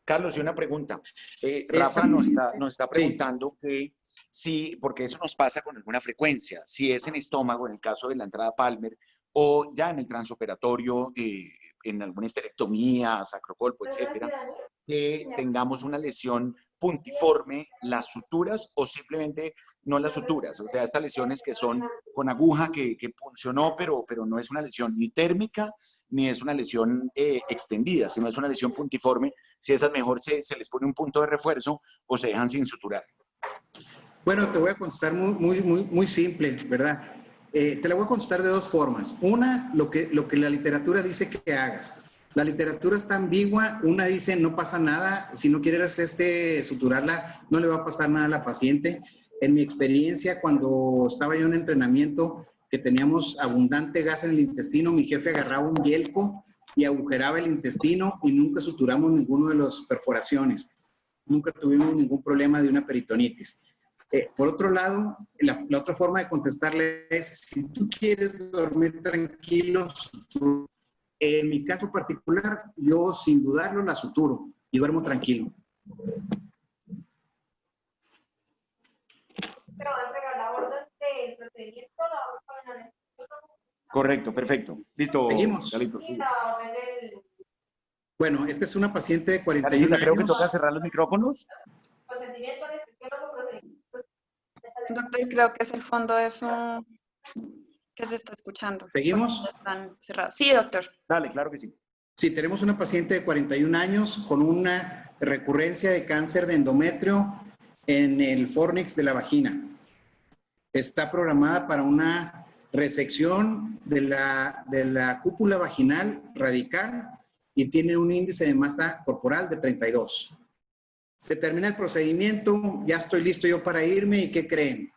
Carlos, y una pregunta. Rafa nos está Sí. preguntando que sí, porque eso nos pasa con alguna frecuencia, si es en estómago, en el caso de la entrada Palmer, o ya en el transoperatorio, en alguna esterectomía, sacrocolpo, etcétera, que tengamos una lesión puntiforme, las suturas o simplemente no las suturas. O sea, estas lesiones que son con aguja que funcionó, pero no es una lesión ni térmica, ni es una lesión extendida, sino es una lesión puntiforme. Si esas mejor se les pone un punto de refuerzo o se dejan sin suturar. Bueno, te voy a contestar muy simple, ¿verdad? Te la voy a contestar de dos formas. Una, lo que la literatura dice que hagas. La literatura está ambigua. Una dice no pasa nada. Si no quieres suturarla, no le va a pasar nada a la paciente. En mi experiencia, cuando estaba yo en entrenamiento, que teníamos abundante gas en el intestino, mi jefe agarraba un yelco y agujeraba el intestino y nunca suturamos ninguno de las perforaciones. Nunca tuvimos ningún problema de una peritonitis. Por otro lado, la otra forma de contestarle es, si tú quieres dormir tranquilo, suturo. En mi caso particular, yo sin dudarlo la suturo y duermo tranquilo. Correcto, perfecto. Listo. ¿Seguimos? Carlitos, sí. Bueno, esta es una paciente de 41 Karencita, creo que años. toca cerrar los micrófonos. Doctor, creo que es el fondo de su que se está escuchando. ¿Seguimos? Porque están cerrados. Sí, doctor. Dale, claro que sí. Sí, tenemos una paciente de 41 años con una recurrencia de cáncer de endometrio en el fornix de la vagina. Está programada para una resección de la cúpula vaginal radical y tiene un índice de masa corporal de 32. Se termina el procedimiento, ya estoy listo yo para irme y ¿qué creen?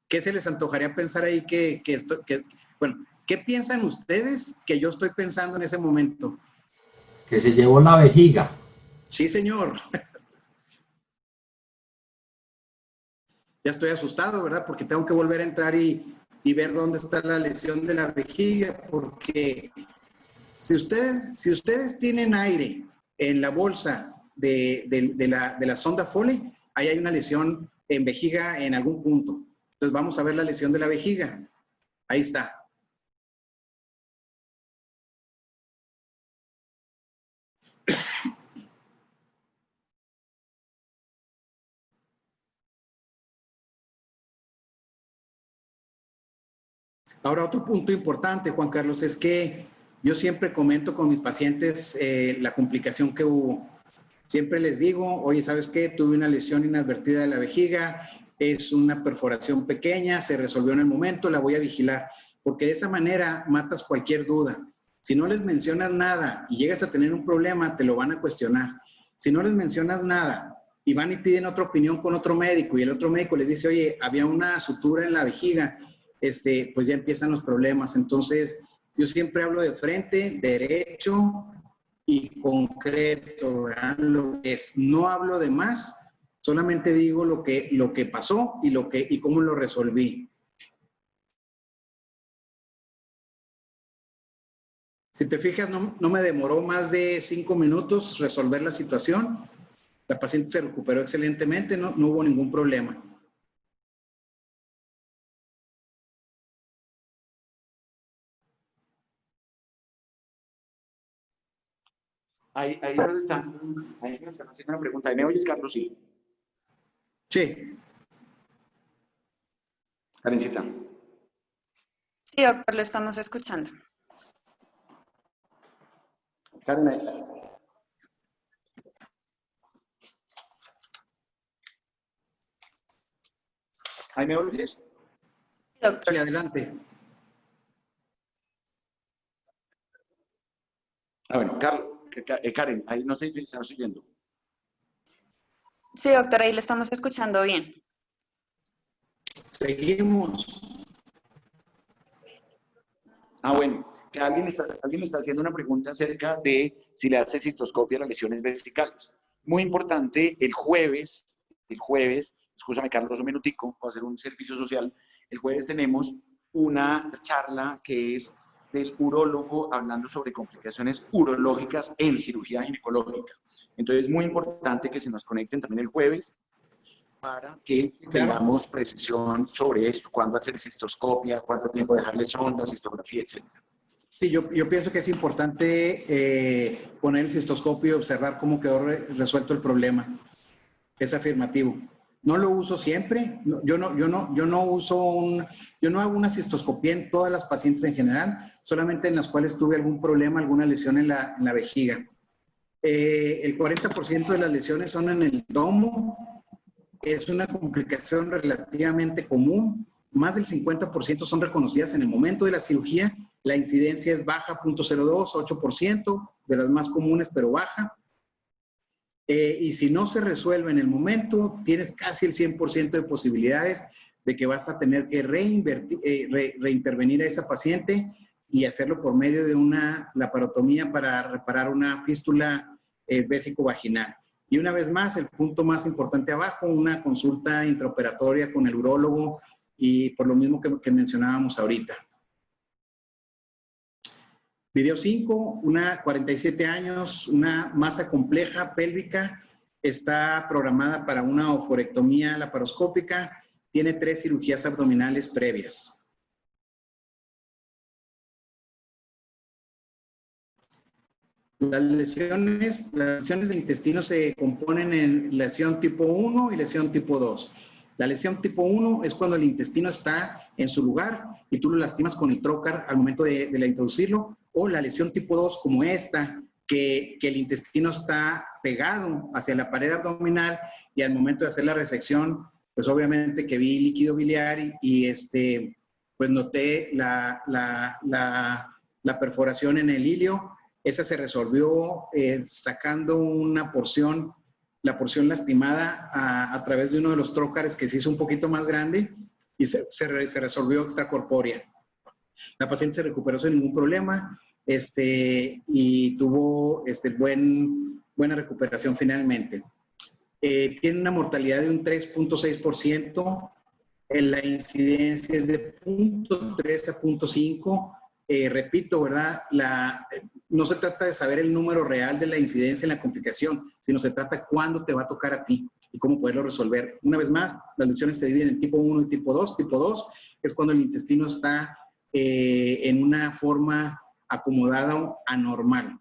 ¿Qué se les antojaría pensar ahí bueno, ¿qué piensan ustedes que yo estoy pensando en ese momento? Que se llevó la vejiga. Sí, señor. Ya estoy asustado, ¿verdad? Porque tengo que volver a entrar y ver dónde está la lesión de la vejiga, porque si ustedes tienen aire en la bolsa de la sonda Foley, ahí hay una lesión en vejiga en algún punto. Entonces vamos a ver la lesión de la vejiga. Ahí está. Ahora, otro punto importante, Juan Carlos, es que yo siempre comento con mis pacientes la complicación que hubo. Siempre les digo, oye, ¿sabes qué? Tuve una lesión inadvertida de la vejiga, es una perforación pequeña, se resolvió en el momento, la voy a vigilar, porque de esa manera matas cualquier duda. Si no les mencionas nada y llegas a tener un problema, te lo van a cuestionar. Si no les mencionas nada y van y piden otra opinión con otro médico y el otro médico les dice, oye, había una sutura en la vejiga, pues ya empiezan los problemas. Entonces, yo siempre hablo de frente, derecho y concreto, ¿verdad? Lo que es, no hablo de más, solamente digo lo que pasó y cómo lo resolví. Si te fijas, no me demoró más de 5 minutos resolver la situación. La paciente se recuperó excelentemente, no hubo ningún problema. Ahí nos están haciendo una pregunta. ¿Me oyes, Carlos? Sí. Sí. Karencita. Sí, doctor, lo estamos escuchando. Karen, ¿ahí me oyes? Doctor. Sí, adelante. Bueno, Carlos, Karen, ahí no sé si estamos oyendo. Sí, doctor, ahí lo estamos escuchando bien. Seguimos. Ah, bueno, que alguien está haciendo una pregunta acerca de si le hace cistoscopia a las lesiones vesicales. Muy importante, el jueves, escúchame Carlos un minutico, voy a hacer un servicio social. El jueves tenemos una charla que es del urólogo hablando sobre complicaciones urológicas en cirugía ginecológica. Entonces, muy importante que se nos conecten también el jueves para que tengamos precisión sobre esto, cuándo hacer cistoscopia, cuánto tiempo dejarle sondas, cistografía, etc. Sí, yo pienso que es importante poner el cistoscopio y observar cómo quedó resuelto el problema. Es afirmativo. No lo uso siempre. Yo no hago una cistoscopia en todas las pacientes en general, solamente en las cuales tuve algún problema, alguna lesión en la vejiga. El 40% de las lesiones son en el domo. Es una complicación relativamente común. Más del 50% son reconocidas en el momento de la cirugía. La incidencia es baja, 0.02, 8%, de las más comunes, pero baja. Y si no se resuelve en el momento, tienes casi el 100% de posibilidades de que vas a tener que reintervenir a esa paciente y hacerlo por medio de una laparotomía para reparar una fístula vésico-vaginal. Y una vez más, el punto más importante abajo, una consulta intraoperatoria con el urólogo y por lo mismo que mencionábamos ahorita. Video 5, una 47 años, una masa compleja pélvica, está programada para una oforectomía laparoscópica, tiene 3 cirugías abdominales previas. Las lesiones del intestino se componen en lesión tipo 1 y lesión tipo 2. La lesión tipo 1 es cuando el intestino está en su lugar y tú lo lastimas con el trocar al momento de introducirlo, o la lesión tipo 2 como esta, que el intestino está pegado hacia la pared abdominal y al momento de hacer la resección, pues obviamente que vi líquido biliar y pues noté la perforación en el ilio. Esa se resolvió sacando una porción, la porción lastimada a través de uno de los trócares que se hizo un poquito más grande y se resolvió extracorpórea. La paciente se recuperó sin ningún problema y tuvo buena recuperación finalmente. Tiene una mortalidad de un 3.6%, la incidencia es de 0.3 a 0.5. Repito, ¿verdad? No se trata de saber el número real de la incidencia en la complicación, sino se trata cuándo te va a tocar a ti y cómo poderlo resolver. Una vez más, las lesiones se dividen en tipo 1 y tipo 2. Tipo 2 es cuando el intestino está en una forma acomodada o anormal.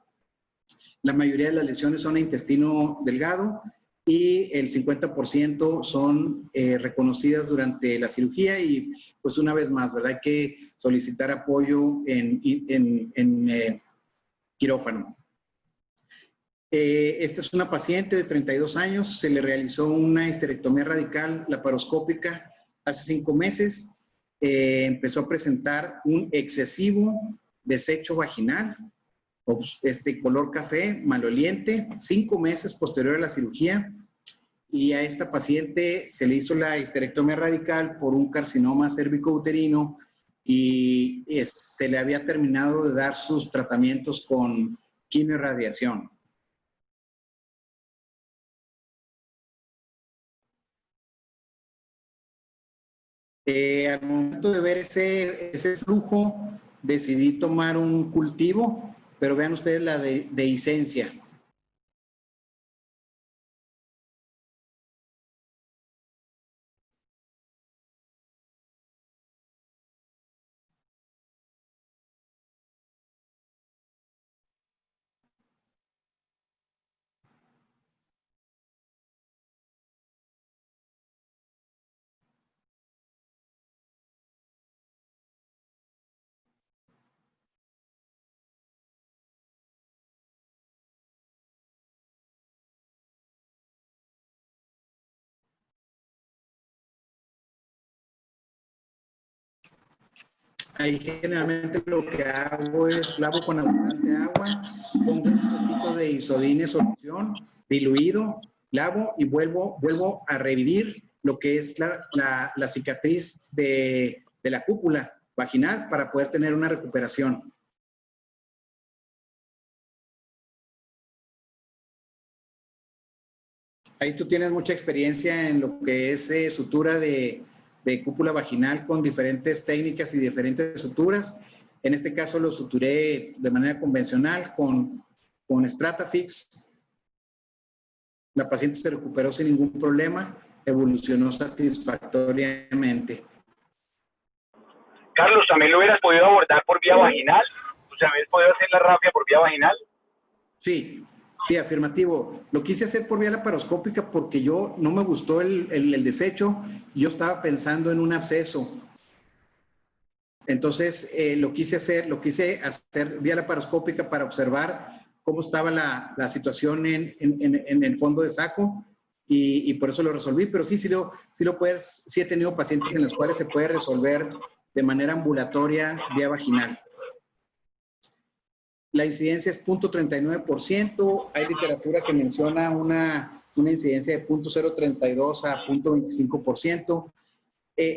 La mayoría de las lesiones son a intestino delgado y el 50% son reconocidas durante la cirugía y pues una vez más, ¿verdad? Hay que solicitar apoyo en quirófano. Esta es una paciente de 32 años, se le realizó una histerectomía radical laparoscópica hace 5 meses, empezó a presentar un excesivo desecho vaginal, color café, maloliente, 5 meses posterior a la cirugía, y a esta paciente se le hizo la histerectomía radical por un carcinoma cérvico-uterino y se le había terminado de dar sus tratamientos con quimiorradiación. Al momento de ver ese flujo, decidí tomar un cultivo, pero vean ustedes la dehiscencia. Ahí generalmente lo que hago es lavo con abundante agua, pongo un poquito de isodine solución, diluido, lavo y vuelvo a revivir lo que es la cicatriz de la cúpula, vaginal para poder tener una recuperación. Ahí tú tienes mucha experiencia en lo que es sutura de cúpula vaginal con diferentes técnicas y diferentes suturas. En este caso lo suturé de manera convencional con Stratafix. La paciente se recuperó sin ningún problema, evolucionó satisfactoriamente. Carlos, ¿también lo hubieras podido abordar por vía vaginal? O sea, ¿habías podido hacer la rafia por vía vaginal? Sí, sí, afirmativo. Lo quise hacer por vía laparoscópica porque yo no me gustó el desecho. Yo estaba pensando en un absceso. Entonces, lo quise hacer vía laparoscópica para observar cómo estaba la situación en el fondo de saco y por eso lo resolví. Pero sí he tenido pacientes en los cuales se puede resolver de manera ambulatoria vía vaginal. La incidencia es 0.39%. Hay literatura que menciona una incidencia de 0.032 a 0.25%.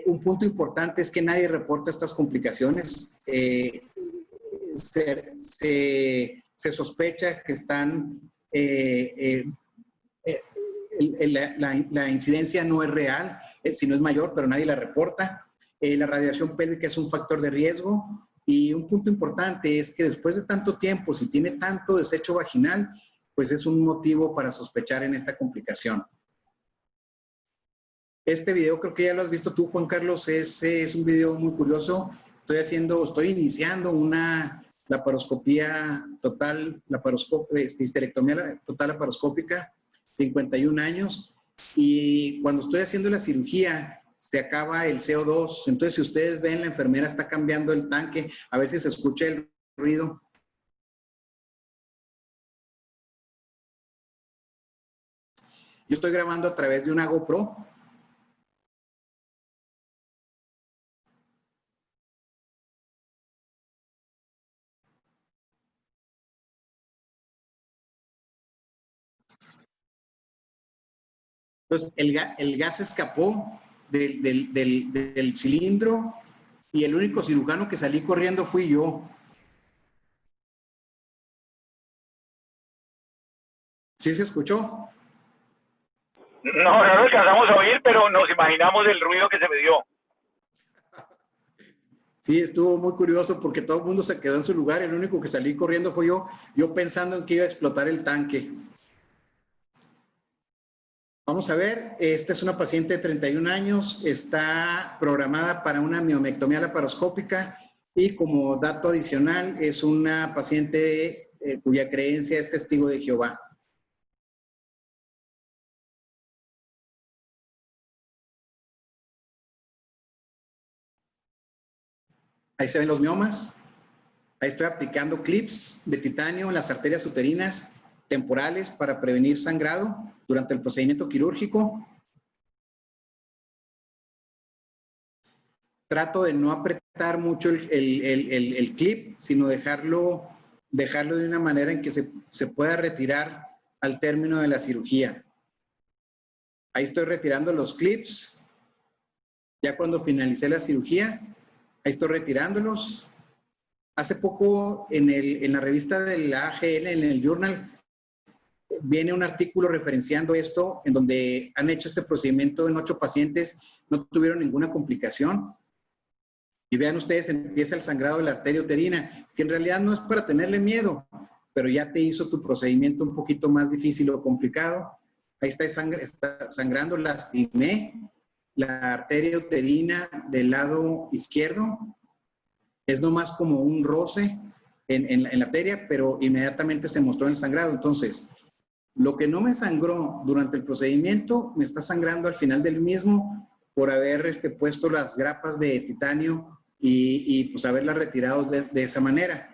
Un punto importante es que nadie reporta estas complicaciones. Se sospecha que están, la incidencia no es real, si no es mayor, pero nadie la reporta. La radiación pélvica es un factor de riesgo. Y un punto importante es que después de tanto tiempo, si tiene tanto desecho vaginal, pues es un motivo para sospechar en esta complicación. Este video creo que ya lo has visto tú, Juan Carlos, es un video muy curioso. Estoy iniciando una laparoscopía total, histerectomía total laparoscópica, 51 años, y cuando estoy haciendo la cirugía, se acaba el CO2. Entonces, si ustedes ven, la enfermera está cambiando el tanque, a ver si se escucha el ruido. Yo estoy grabando a través de una GoPro. Entonces, el gas escapó del cilindro y el único cirujano que salí corriendo fui yo. ¿Sí se escuchó? No, no lo alcanzamos a oír, pero nos imaginamos el ruido que se me dio. Sí, estuvo muy curioso porque todo el mundo se quedó en su lugar. El único que salí corriendo fue yo pensando en que iba a explotar el tanque. Vamos a ver, esta es una paciente de 31 años, está programada para una miomectomía laparoscópica y como dato adicional es una paciente cuya creencia es testigo de Jehová. Ahí se ven los miomas. Ahí estoy aplicando clips de titanio en las arterias uterinas temporales para prevenir sangrado durante el procedimiento quirúrgico. Trato de no apretar mucho el clip, sino dejarlo de una manera en que se pueda retirar al término de la cirugía. Ahí estoy retirando los clips. Ya cuando finalicé la cirugía, ahí estoy retirándolos. Hace poco en la revista de la AGL, en el Journal, viene un artículo referenciando esto, en donde han hecho este procedimiento en 8 pacientes, no tuvieron ninguna complicación. Y vean ustedes, empieza el sangrado de la arteria uterina, que en realidad no es para tenerle miedo, pero ya te hizo tu procedimiento un poquito más difícil o complicado. Ahí está sangrando, lastimé la arteria uterina del lado izquierdo. Es nomás como un roce en la arteria, pero inmediatamente se mostró el sangrado. Entonces, lo que no me sangró durante el procedimiento, me está sangrando al final del mismo por haber puesto las grapas de titanio y pues haberlas retirado de esa manera.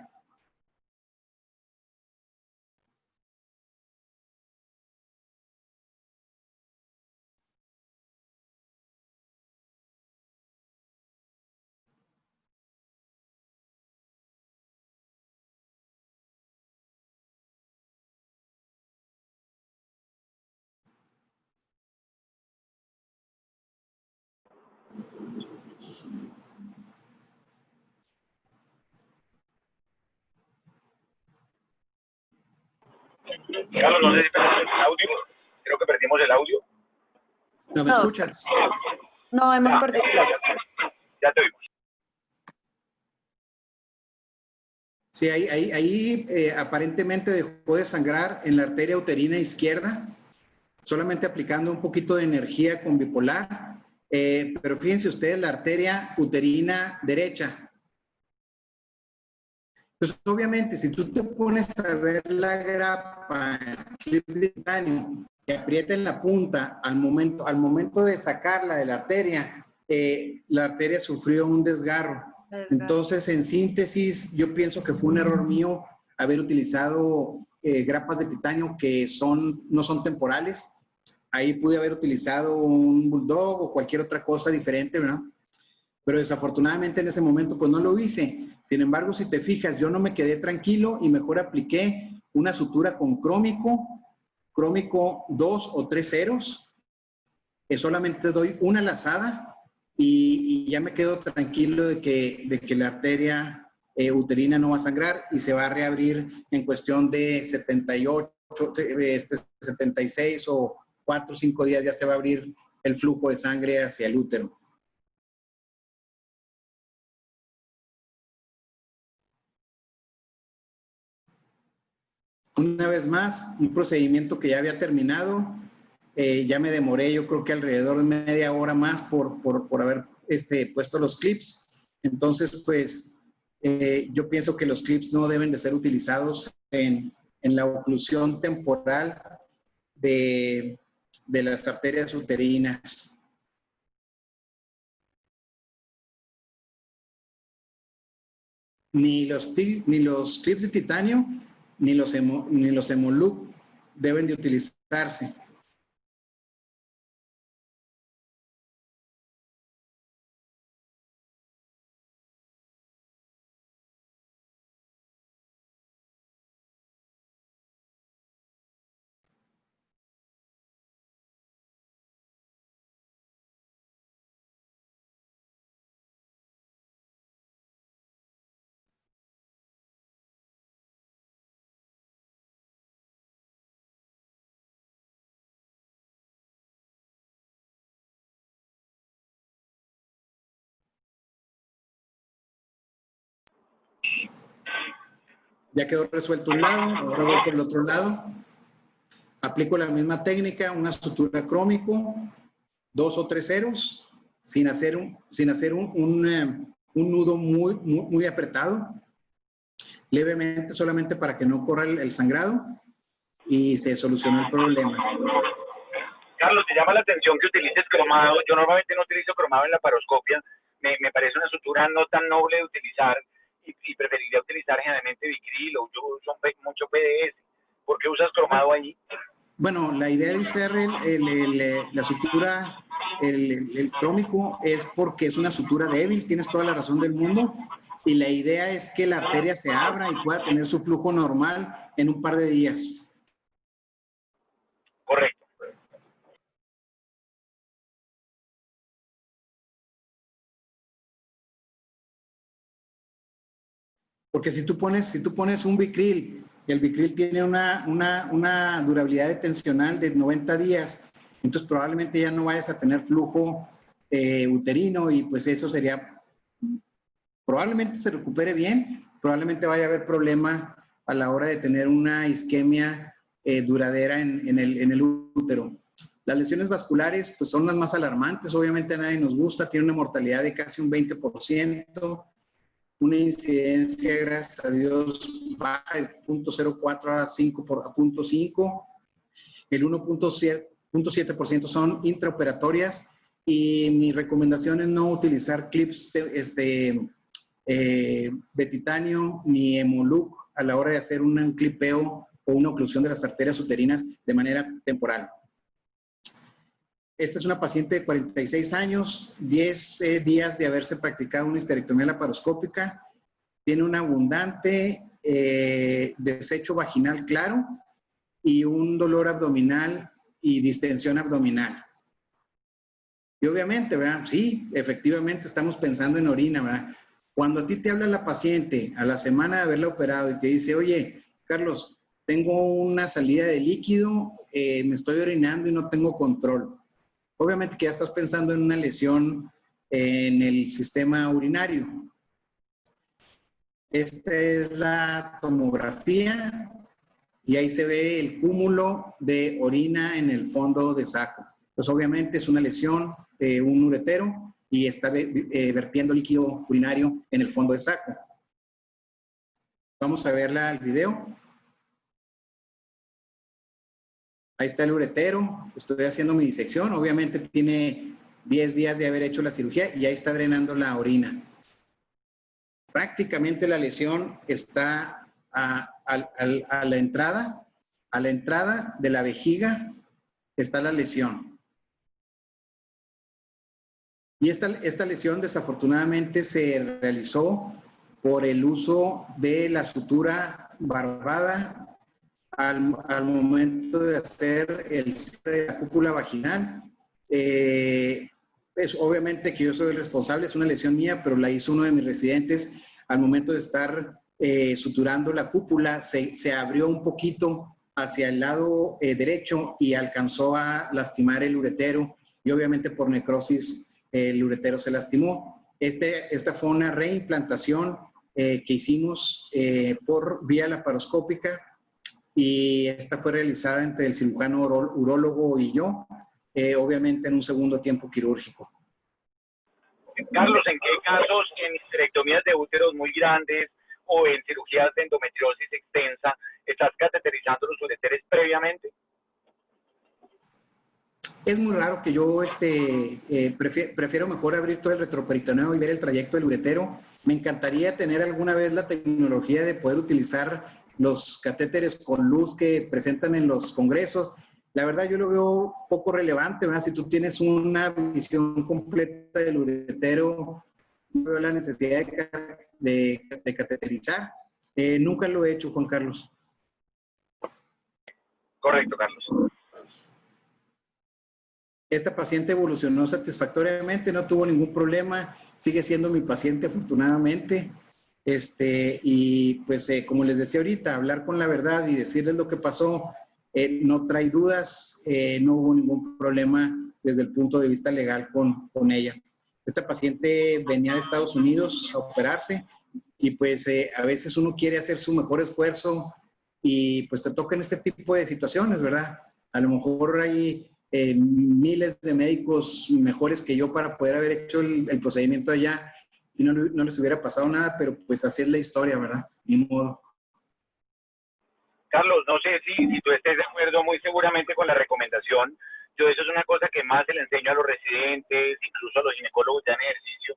Carlos, no sé si perdimos el audio. Creo que perdimos el audio. ¿No me No. escuchas? No hemos perdido el audio. Ya te oímos. Sí, ahí aparentemente dejó de sangrar en la arteria uterina izquierda, solamente aplicando un poquito de energía con bipolar. Pero fíjense ustedes la arteria uterina derecha. Entonces, obviamente, si tú te pones a ver la grapa, el clip de titanio, que aprieta en la punta al momento de sacarla de la arteria sufrió un desgarro. Entonces, en síntesis, yo pienso que fue un error mío haber utilizado grapas de titanio que no son temporales. Ahí pude haber utilizado un bulldog o cualquier otra cosa diferente, ¿verdad? Pero desafortunadamente en ese momento pues no lo hice. Sin embargo, si te fijas, yo no me quedé tranquilo y mejor apliqué una sutura con crómico 2 o 3 ceros, que solamente doy una lazada y ya me quedo tranquilo de que la arteria uterina no va a sangrar y se va a reabrir en cuestión de 78, 76 o 4 o 5 días ya se va a abrir el flujo de sangre hacia el útero. Una vez más, un procedimiento que ya había terminado, ya me demoré yo creo que alrededor de media hora más por haber puesto los clips. Entonces, pues, yo pienso que los clips no deben de ser utilizados en la oclusión temporal de las arterias uterinas. Ni los clips de titanio ni los Hemoloop deben de utilizarse. Ya quedó resuelto un lado, ahora voy por el otro lado. Aplico la misma técnica, una sutura crómico, 2 o 3 ceros, sin hacer un nudo muy apretado, levemente solamente para que no corra el sangrado y se solucionó el problema. Carlos, te llama la atención que utilices cromado. Yo normalmente no utilizo cromado en la laparoscopia. Me parece una sutura no tan noble de utilizar y preferiría utilizar generalmente Vicryl o yo uso mucho PDS. ¿Por qué usas cromado ahí? Bueno, la idea de usar la sutura, el crómico, es porque es una sutura débil, tienes toda la razón del mundo, y la idea es que la arteria se abra y pueda tener su flujo normal en un par de días. Correcto. Porque si tú pones un Vicryl, y el Vicryl tiene una durabilidad detencional de 90 días, entonces probablemente ya no vayas a tener flujo uterino y pues eso sería, probablemente se recupere bien, probablemente vaya a haber problema a la hora de tener una isquemia duradera en el útero. Las lesiones vasculares pues son las más alarmantes, obviamente a nadie nos gusta, tiene una mortalidad de casi un 20%, una incidencia, gracias a Dios, baja de 0.04 a 0.5. El 1.7% son intraoperatorias y mi recomendación es no utilizar clips de titanio ni Hemoloop a la hora de hacer un clipeo o una oclusión de las arterias uterinas de manera temporal. Esta es una paciente de 46 años, 10 días de haberse practicado una histerectomía laparoscópica. Tiene un abundante desecho vaginal claro y un dolor abdominal y distensión abdominal. Y obviamente, ¿verdad? Sí, efectivamente estamos pensando en orina, ¿verdad? Cuando a ti te habla la paciente a la semana de haberla operado y te dice, oye, Carlos, tengo una salida de líquido, me estoy orinando y no tengo control. Obviamente que ya estás pensando en una lesión en el sistema urinario. Esta es la tomografía y ahí se ve el cúmulo de orina en el fondo de saco. Pues obviamente es una lesión de un uretero y está vertiendo líquido urinario en el fondo de saco. Vamos a verla el video. Ahí está el uretero, estoy haciendo mi disección, obviamente tiene 10 días de haber hecho la cirugía y ahí está drenando la orina. Prácticamente la lesión está a la entrada de la vejiga está la lesión. Y esta lesión desafortunadamente se realizó por el uso de la sutura barbada al momento de hacer el cierre de la cúpula vaginal. Es obviamente que yo soy el responsable, es una lesión mía, pero la hizo uno de mis residentes. Al momento de estar suturando la cúpula, se abrió un poquito hacia el lado derecho y alcanzó a lastimar el uretero y obviamente por necrosis el uretero se lastimó. Esta fue una reimplantación que hicimos por vía laparoscópica y esta fue realizada entre el cirujano urólogo y yo, obviamente en un segundo tiempo quirúrgico. Carlos, ¿en qué casos en histerectomías de úteros muy grandes o en cirugías de endometriosis extensa estás cateterizando los ureteres previamente? Es muy raro que yo prefiero mejor abrir todo el retroperitoneo y ver el trayecto del uretero. Me encantaría tener alguna vez la tecnología de poder utilizar los catéteres con luz que presentan en los congresos. La verdad yo lo veo poco relevante, ¿verdad? Si tú tienes una visión completa del uretero, no veo la necesidad de cateterizar. Nunca lo he hecho, Juan Carlos. Correcto, Carlos. Esta paciente evolucionó satisfactoriamente, no tuvo ningún problema, sigue siendo mi paciente afortunadamente. Y pues como les decía ahorita, hablar con la verdad y decirles lo que pasó, no trae dudas, no hubo ningún problema desde el punto de vista legal con ella. Esta paciente venía de Estados Unidos a operarse y pues a veces uno quiere hacer su mejor esfuerzo y pues te tocan este tipo de situaciones, ¿verdad? A lo mejor hay miles de médicos mejores que yo para poder haber hecho el procedimiento allá y no les hubiera pasado nada, pero pues así es la historia, ¿verdad? Ni modo. Carlos, no sé si tú estés de acuerdo muy seguramente con la recomendación. Yo eso es una cosa que más se le enseño a los residentes, incluso a los ginecólogos ya en ejercicio,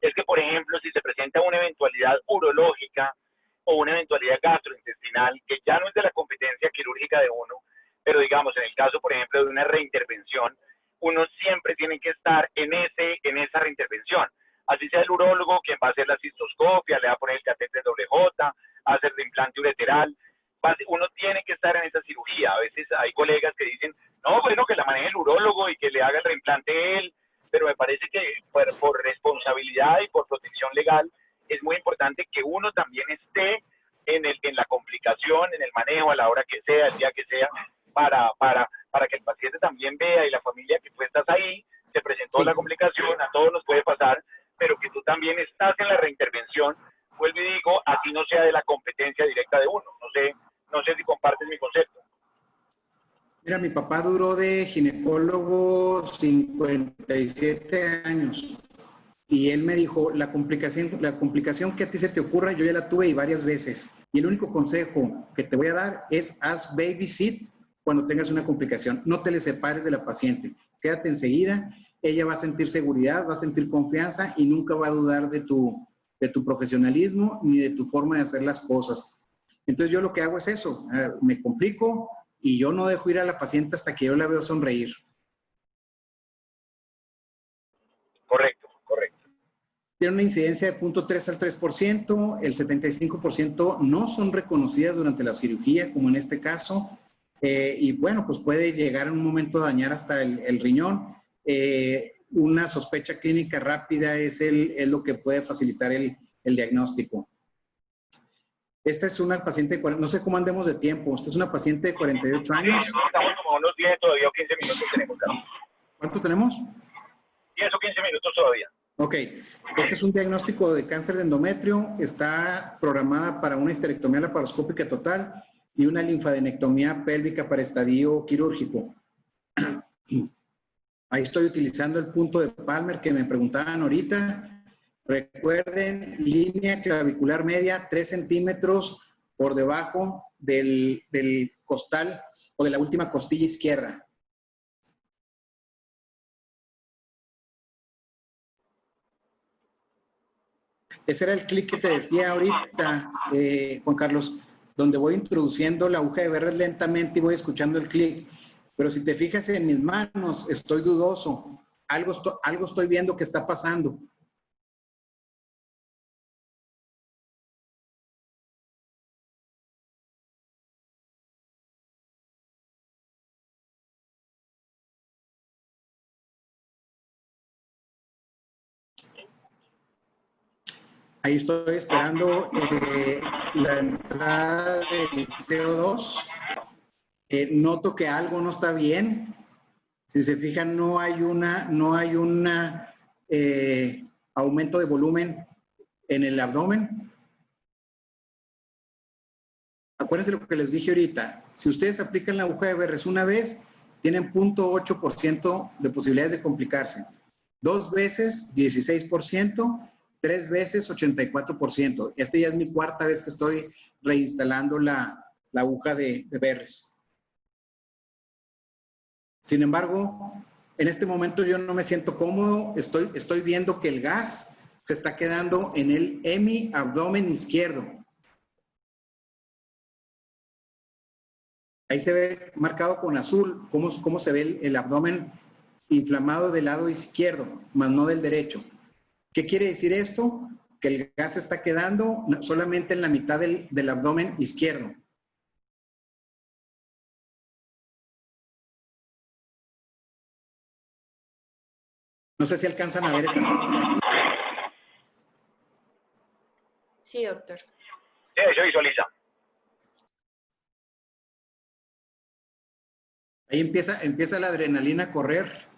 es que, por ejemplo, si se presenta una eventualidad urológica o una eventualidad gastrointestinal, que ya no es de la competencia quirúrgica de uno, pero digamos, en el caso, por ejemplo, de una reintervención, uno siempre tiene que estar en esa reintervención. Así sea el urólogo quien va a hacer la cistoscopia, le va a poner el catéter WJ, hacer el implante ureteral. Uno tiene que estar en esa cirugía. A veces hay colegas que dicen, no, bueno, que la maneje el urólogo y que le haga el reimplante él, pero me parece que por responsabilidad y por protección legal es muy importante que uno también esté en la complicación, en el manejo, a la hora que sea, el día que sea, para que el paciente también vea y la familia que tú estás ahí, se presentó la complicación, a todos nos puede pasar, pero que tú también estás en la reintervención, vuelvo y digo, así no sea de la competencia directa de uno. No sé si compartes mi concepto. Mira, mi papá duró de ginecólogo 57 años y él me dijo, la complicación que a ti se te ocurra, yo ya la tuve y varias veces. Y el único consejo que te voy a dar es haz babysit cuando tengas una complicación. No te le separes de la paciente. Quédate enseguida. Ella va a sentir seguridad, va a sentir confianza y nunca va a dudar de tu profesionalismo ni de tu forma de hacer las cosas. Entonces yo lo que hago es eso, me complico y yo no dejo ir a la paciente hasta que yo la veo sonreír. Correcto, correcto. Tiene una incidencia de 0.3 al 3%, el 75% no son reconocidas durante la cirugía, como en este caso, y bueno, pues puede llegar en un momento a dañar hasta el riñón. Una sospecha clínica rápida es lo que puede facilitar el diagnóstico. Esta es una paciente de 40, no sé cómo andemos de tiempo. Esta es una paciente de 48 años. Estamos como unos 10 todavía o 15 minutos tenemos, Carlos. ¿Cuánto tenemos? 10 o 15 minutos todavía. Ok. Este es un diagnóstico de cáncer de endometrio. Está programada para una histerectomía laparoscópica total y una linfadenectomía pélvica para estadio quirúrgico. Ahí estoy utilizando el punto de Palmer que me preguntaban ahorita. Recuerden, línea clavicular media, 3 centímetros por debajo del costal o de la última costilla izquierda. Ese era el clic que te decía ahorita, Juan Carlos, donde voy introduciendo la aguja de Verres lentamente y voy escuchando el clic. Pero si te fijas en mis manos, estoy dudoso. Algo estoy viendo que está pasando. Ahí estoy esperando la entrada del CO2. Noto que algo no está bien. Si se fijan, no hay un aumento de volumen en el abdomen. Acuérdense lo que les dije ahorita. Si ustedes aplican la aguja de Verres una vez, tienen 0.8% de posibilidades de complicarse. 2 veces, 16%. 3 veces, 84%. Esta ya es mi 4ª vez que estoy reinstalando la aguja de Verres. Sin embargo, en este momento yo no me siento cómodo. Estoy viendo que el gas se está quedando en el hemiabdomen izquierdo. Ahí se ve marcado con azul cómo se ve el abdomen inflamado del lado izquierdo, más no del derecho. ¿Qué quiere decir esto? Que el gas se está quedando solamente en la mitad del abdomen izquierdo. No sé si alcanzan a ver esta parte de aquí. Sí, doctor. Sí, eso visualiza. Ahí empieza la adrenalina a correr.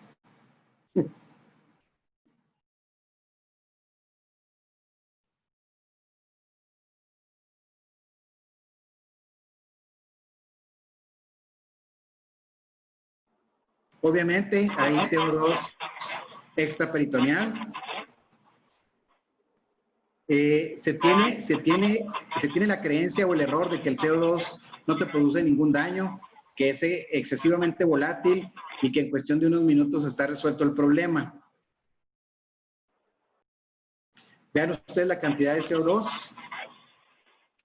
Obviamente, hay CO2 extraperitoneal. Se tiene la creencia o el error de que el CO2 no te produce ningún daño, que es excesivamente volátil y que en cuestión de unos minutos está resuelto el problema. Vean ustedes la cantidad de CO2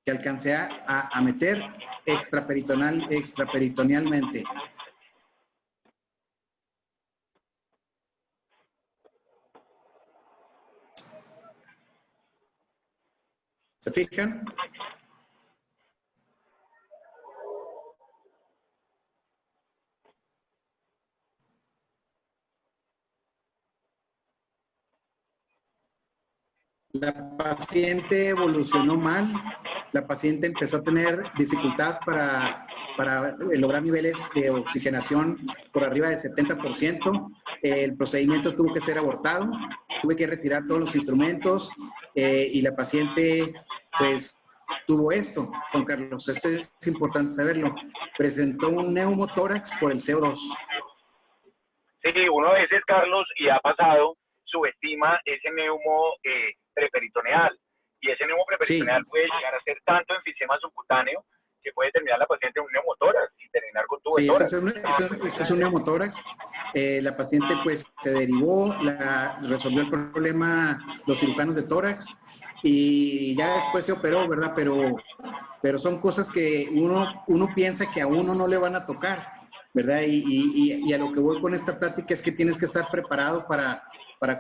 que alcancé a meter extraperitonealmente. ¿Se fijan? La paciente evolucionó mal, la paciente empezó a tener dificultad para lograr niveles de oxigenación por arriba del 70%. El procedimiento tuvo que ser abortado, tuve que retirar todos los instrumentos y la paciente pues tuvo esto, Juan Carlos, esto es importante saberlo, presentó un neumotórax por el CO2. Sí, uno a veces, Carlos, y ha pasado, subestima ese neumo preperitoneal. Y ese neumo preperitoneal puede llegar a ser tanto enfisema subcutáneo que puede terminar la paciente en un neumotórax y terminar con tubo de tórax. Ese es un neumotórax. La paciente pues se derivó, resolvió el problema los cirujanos de tórax y ya después se operó, ¿verdad? Pero son cosas que uno piensa que a uno no le van a tocar, ¿verdad? Y a lo que voy con esta plática es que tienes que estar preparado para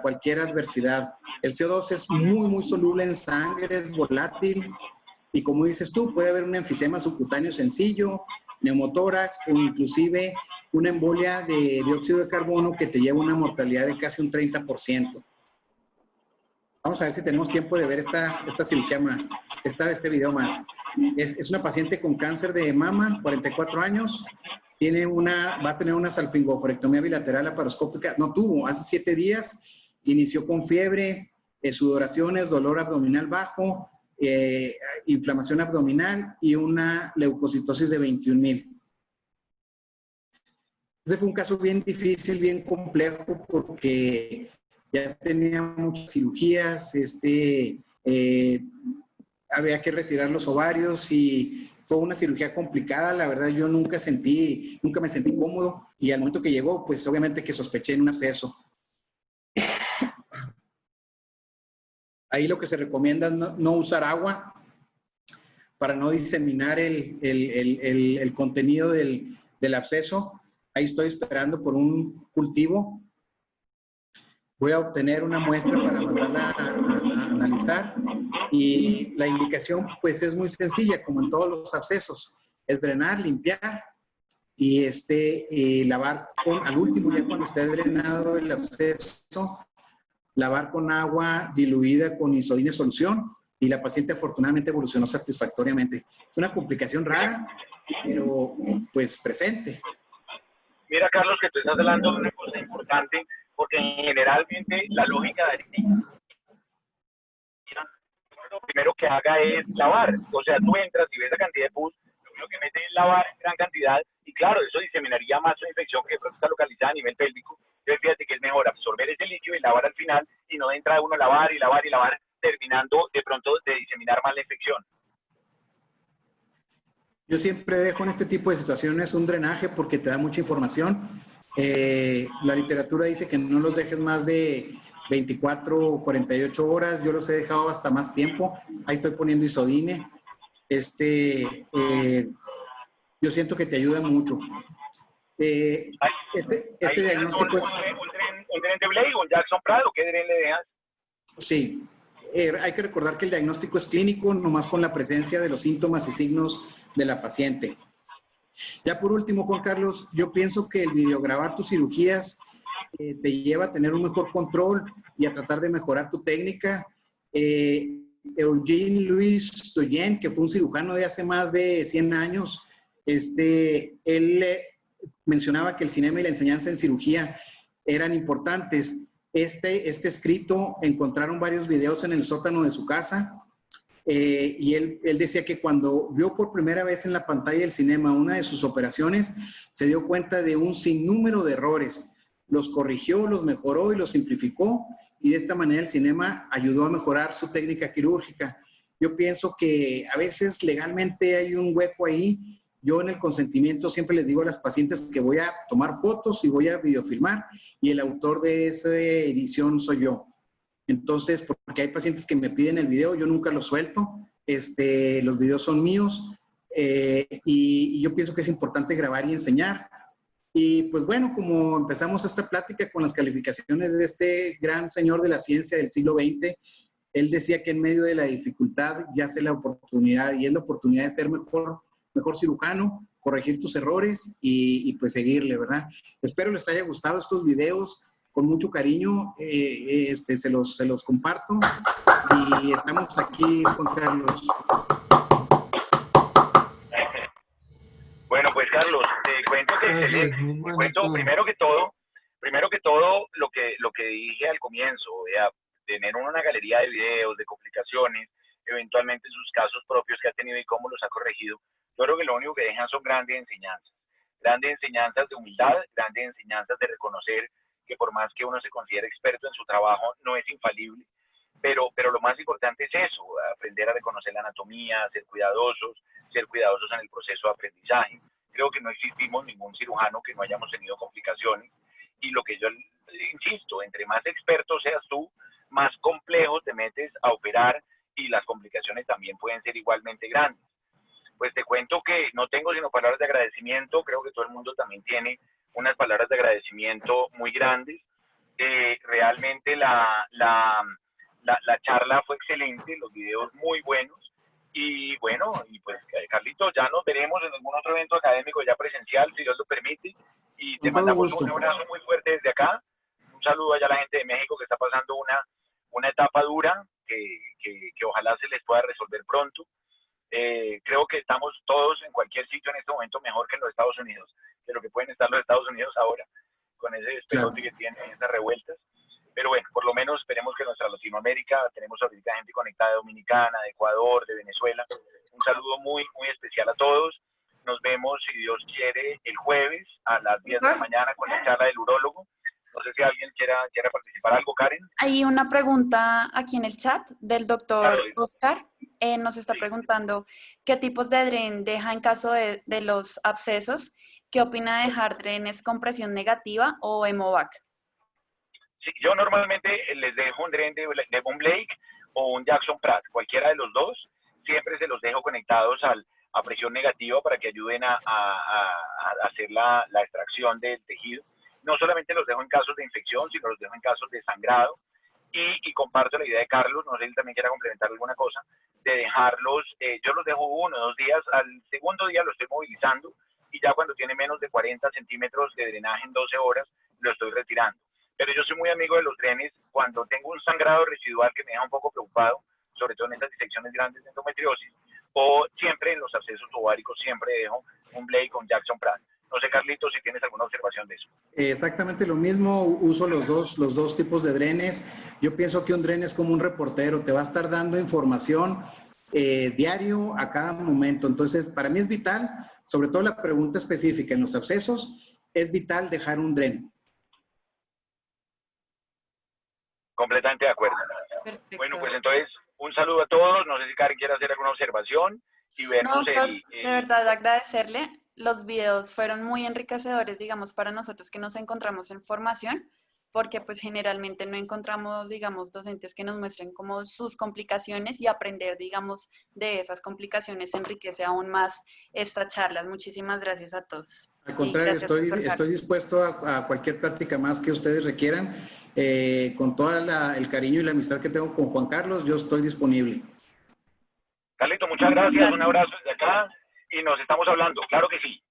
cualquier adversidad. El CO2 es muy, muy soluble en sangre, es volátil y como dices tú, puede haber un enfisema subcutáneo sencillo, neumotórax o inclusive una embolia de dióxido de carbono que te lleva a una mortalidad de casi un 30%. Vamos a ver si tenemos tiempo de ver esta cirugía más, este video más. Es una paciente con cáncer de mama, 44 años, va a tener una salpingoforectomía bilateral laparoscópica, no tuvo, hace 7 días, inició con fiebre, sudoraciones, dolor abdominal bajo, inflamación abdominal y una leucocitosis de 21,000. Ese fue un caso bien difícil, bien complejo, porque ya tenía muchas cirugías, había que retirar los ovarios y fue una cirugía complicada. La verdad, yo nunca me sentí cómodo, y al momento que llegó, pues obviamente que sospeché en un absceso. Ahí lo que se recomienda es no usar agua para no diseminar el contenido del absceso. Ahí estoy esperando por un cultivo. Voy a obtener una muestra para mandarla a analizar, y la indicación pues es muy sencilla, como en todos los abscesos, es drenar, limpiar y lavar al último, ya cuando esté drenado el absceso, lavar con agua diluida con isodine solución, y la paciente afortunadamente evolucionó satisfactoriamente. Es una complicación rara, pero pues presente. Mira, Carlos, que tú estás hablando de una cosa importante, porque generalmente la lógica de lo primero que haga es lavar. O sea, tú entras y ves la cantidad de pus, lo primero que mete es lavar en gran cantidad, y claro, eso diseminaría más una infección que de pronto está localizada a nivel pélvico. Entonces, fíjate que es mejor absorber ese líquido y lavar al final, y no de entrada uno lavar y lavar y lavar, terminando de pronto de diseminar más la infección. Yo siempre dejo en este tipo de situaciones un drenaje porque te da mucha información. La literatura dice que no los dejes más de 24 o 48 horas. Yo los he dejado hasta más tiempo. Ahí estoy poniendo isodine. Yo siento que te ayuda mucho. Este diagnóstico es... ¿Un dren de Blake o un Jackson Prado? ¿Qué dren le dejas? Sí. Hay que recordar que el diagnóstico es clínico, nomás con la presencia de los síntomas y signos de la paciente. Ya por último, Juan Carlos, yo pienso que el videograbar tus cirugías te lleva a tener un mejor control y a tratar de mejorar tu técnica. Eugene Louis Doyen, que fue un cirujano de hace más de 100 años, él mencionaba que el cinema y la enseñanza en cirugía eran importantes. Este escrito, encontraron varios videos en el sótano de su casa, y él decía que cuando vio por primera vez en la pantalla del cinema una de sus operaciones, se dio cuenta de un sinnúmero de errores. Los corrigió, los mejoró y los simplificó, y de esta manera el cinema ayudó a mejorar su técnica quirúrgica. Yo pienso que a veces legalmente hay un hueco ahí. Yo en el consentimiento siempre les digo a las pacientes que voy a tomar fotos y voy a videofilmar, y el autor de esa edición soy yo. Entonces, porque hay pacientes que me piden el video, yo nunca lo suelto. Los videos son míos, y yo pienso que es importante grabar y enseñar. Y pues bueno, como empezamos esta plática con las calificaciones de este gran señor de la ciencia del siglo XX, él decía que en medio de la dificultad yace la oportunidad, y es la oportunidad de ser mejor cirujano, corregir tus errores y pues seguirle, ¿verdad? Espero les haya gustado estos videos. Con mucho cariño se los comparto, y estamos aquí, Juan Carlos. Bueno, pues Carlos, te cuento que primero que todo lo que dije al comienzo, tener una galería de videos, de complicaciones, eventualmente sus casos propios que ha tenido y cómo los ha corregido. Yo creo que lo único que dejan son grandes enseñanzas de humildad, grandes enseñanzas de reconocer que por más que uno se considere experto en su trabajo, no es infalible, pero lo más importante es eso, aprender a reconocer la anatomía, ser cuidadosos en el proceso de aprendizaje. Creo que no existimos ningún cirujano que no hayamos tenido complicaciones, y lo que yo insisto, entre más experto seas tú, más complejo te metes a operar, y las complicaciones también pueden ser igualmente grandes. Pues te cuento que no tengo sino palabras de agradecimiento. Creo que todo el mundo también tiene unas palabras de agradecimiento muy grandes. Realmente la charla fue excelente, los videos muy buenos, y bueno, y pues Carlitos, ya nos veremos en algún otro evento académico ya presencial, si Dios lo permite, y te mandamos un abrazo muy fuerte desde acá. Un saludo allá a la gente de México que está pasando una etapa dura, que ojalá se les pueda resolver pronto. Creo que estamos todos en cualquier sitio en este momento mejor que en los Estados Unidos, de lo que pueden estar los Estados Unidos ahora, con ese despelote que tienen, esas revueltas. Pero bueno, por lo menos esperemos que nuestra Latinoamérica, tenemos ahorita gente conectada de Dominicana, de Ecuador, de Venezuela. Un saludo muy, muy especial a todos. Nos vemos, si Dios quiere, el jueves a las 10 de la mañana con la charla del urólogo. No sé si alguien quiera participar. ¿Algo, Karen? Hay una pregunta aquí en el chat del doctor Claro. Oscar. Nos está preguntando qué tipos de dren deja en caso de los abscesos. ¿Qué opina de dejar drenes con presión negativa o Hemovac? Sí, yo normalmente les dejo un dren de Von Blake o un Jackson Pratt, cualquiera de los dos. Siempre se los dejo conectados a presión negativa para que ayuden a hacer la extracción del tejido. No solamente los dejo en casos de infección, sino los dejo en casos de sangrado. Y comparto la idea de Carlos, no sé si él también quiera complementar alguna cosa, de dejarlos, yo los dejo 1 o 2 días, al segundo día lo estoy movilizando y ya cuando tiene menos de 40 centímetros de drenaje en 12 horas, lo estoy retirando. Pero yo soy muy amigo de los drenes cuando tengo un sangrado residual que me deja un poco preocupado, sobre todo en estas disecciones grandes de endometriosis, o siempre en los abscesos ováricos, siempre dejo un Blake con Jackson Pratt. No sé, Carlitos, si tienes alguna observación de eso. Exactamente lo mismo, uso los dos tipos de drenes. Yo pienso que un dren es como un reportero, te va a estar dando información diario a cada momento. Entonces, para mí es vital, sobre todo la pregunta específica en los abscesos, es vital dejar un dren. Completamente de acuerdo. Perfecto. Bueno, pues entonces, un saludo a todos. No sé si Karen quiere hacer alguna observación y vernos Doctor, de verdad agradecerle. Los videos fueron muy enriquecedores, digamos, para nosotros que nos encontramos en formación, porque pues generalmente no encontramos, digamos, docentes que nos muestren como sus complicaciones y aprender, digamos, de esas complicaciones enriquece aún más estas charlas. Muchísimas gracias a todos. Al contrario, Gracias, doctor estoy Carlos. dispuesto a cualquier plática más que ustedes requieran. Con todo el cariño y la amistad que tengo con Juan Carlos, yo estoy disponible. Carlito, muchas gracias. Un abrazo desde acá y nos estamos hablando. Claro que sí.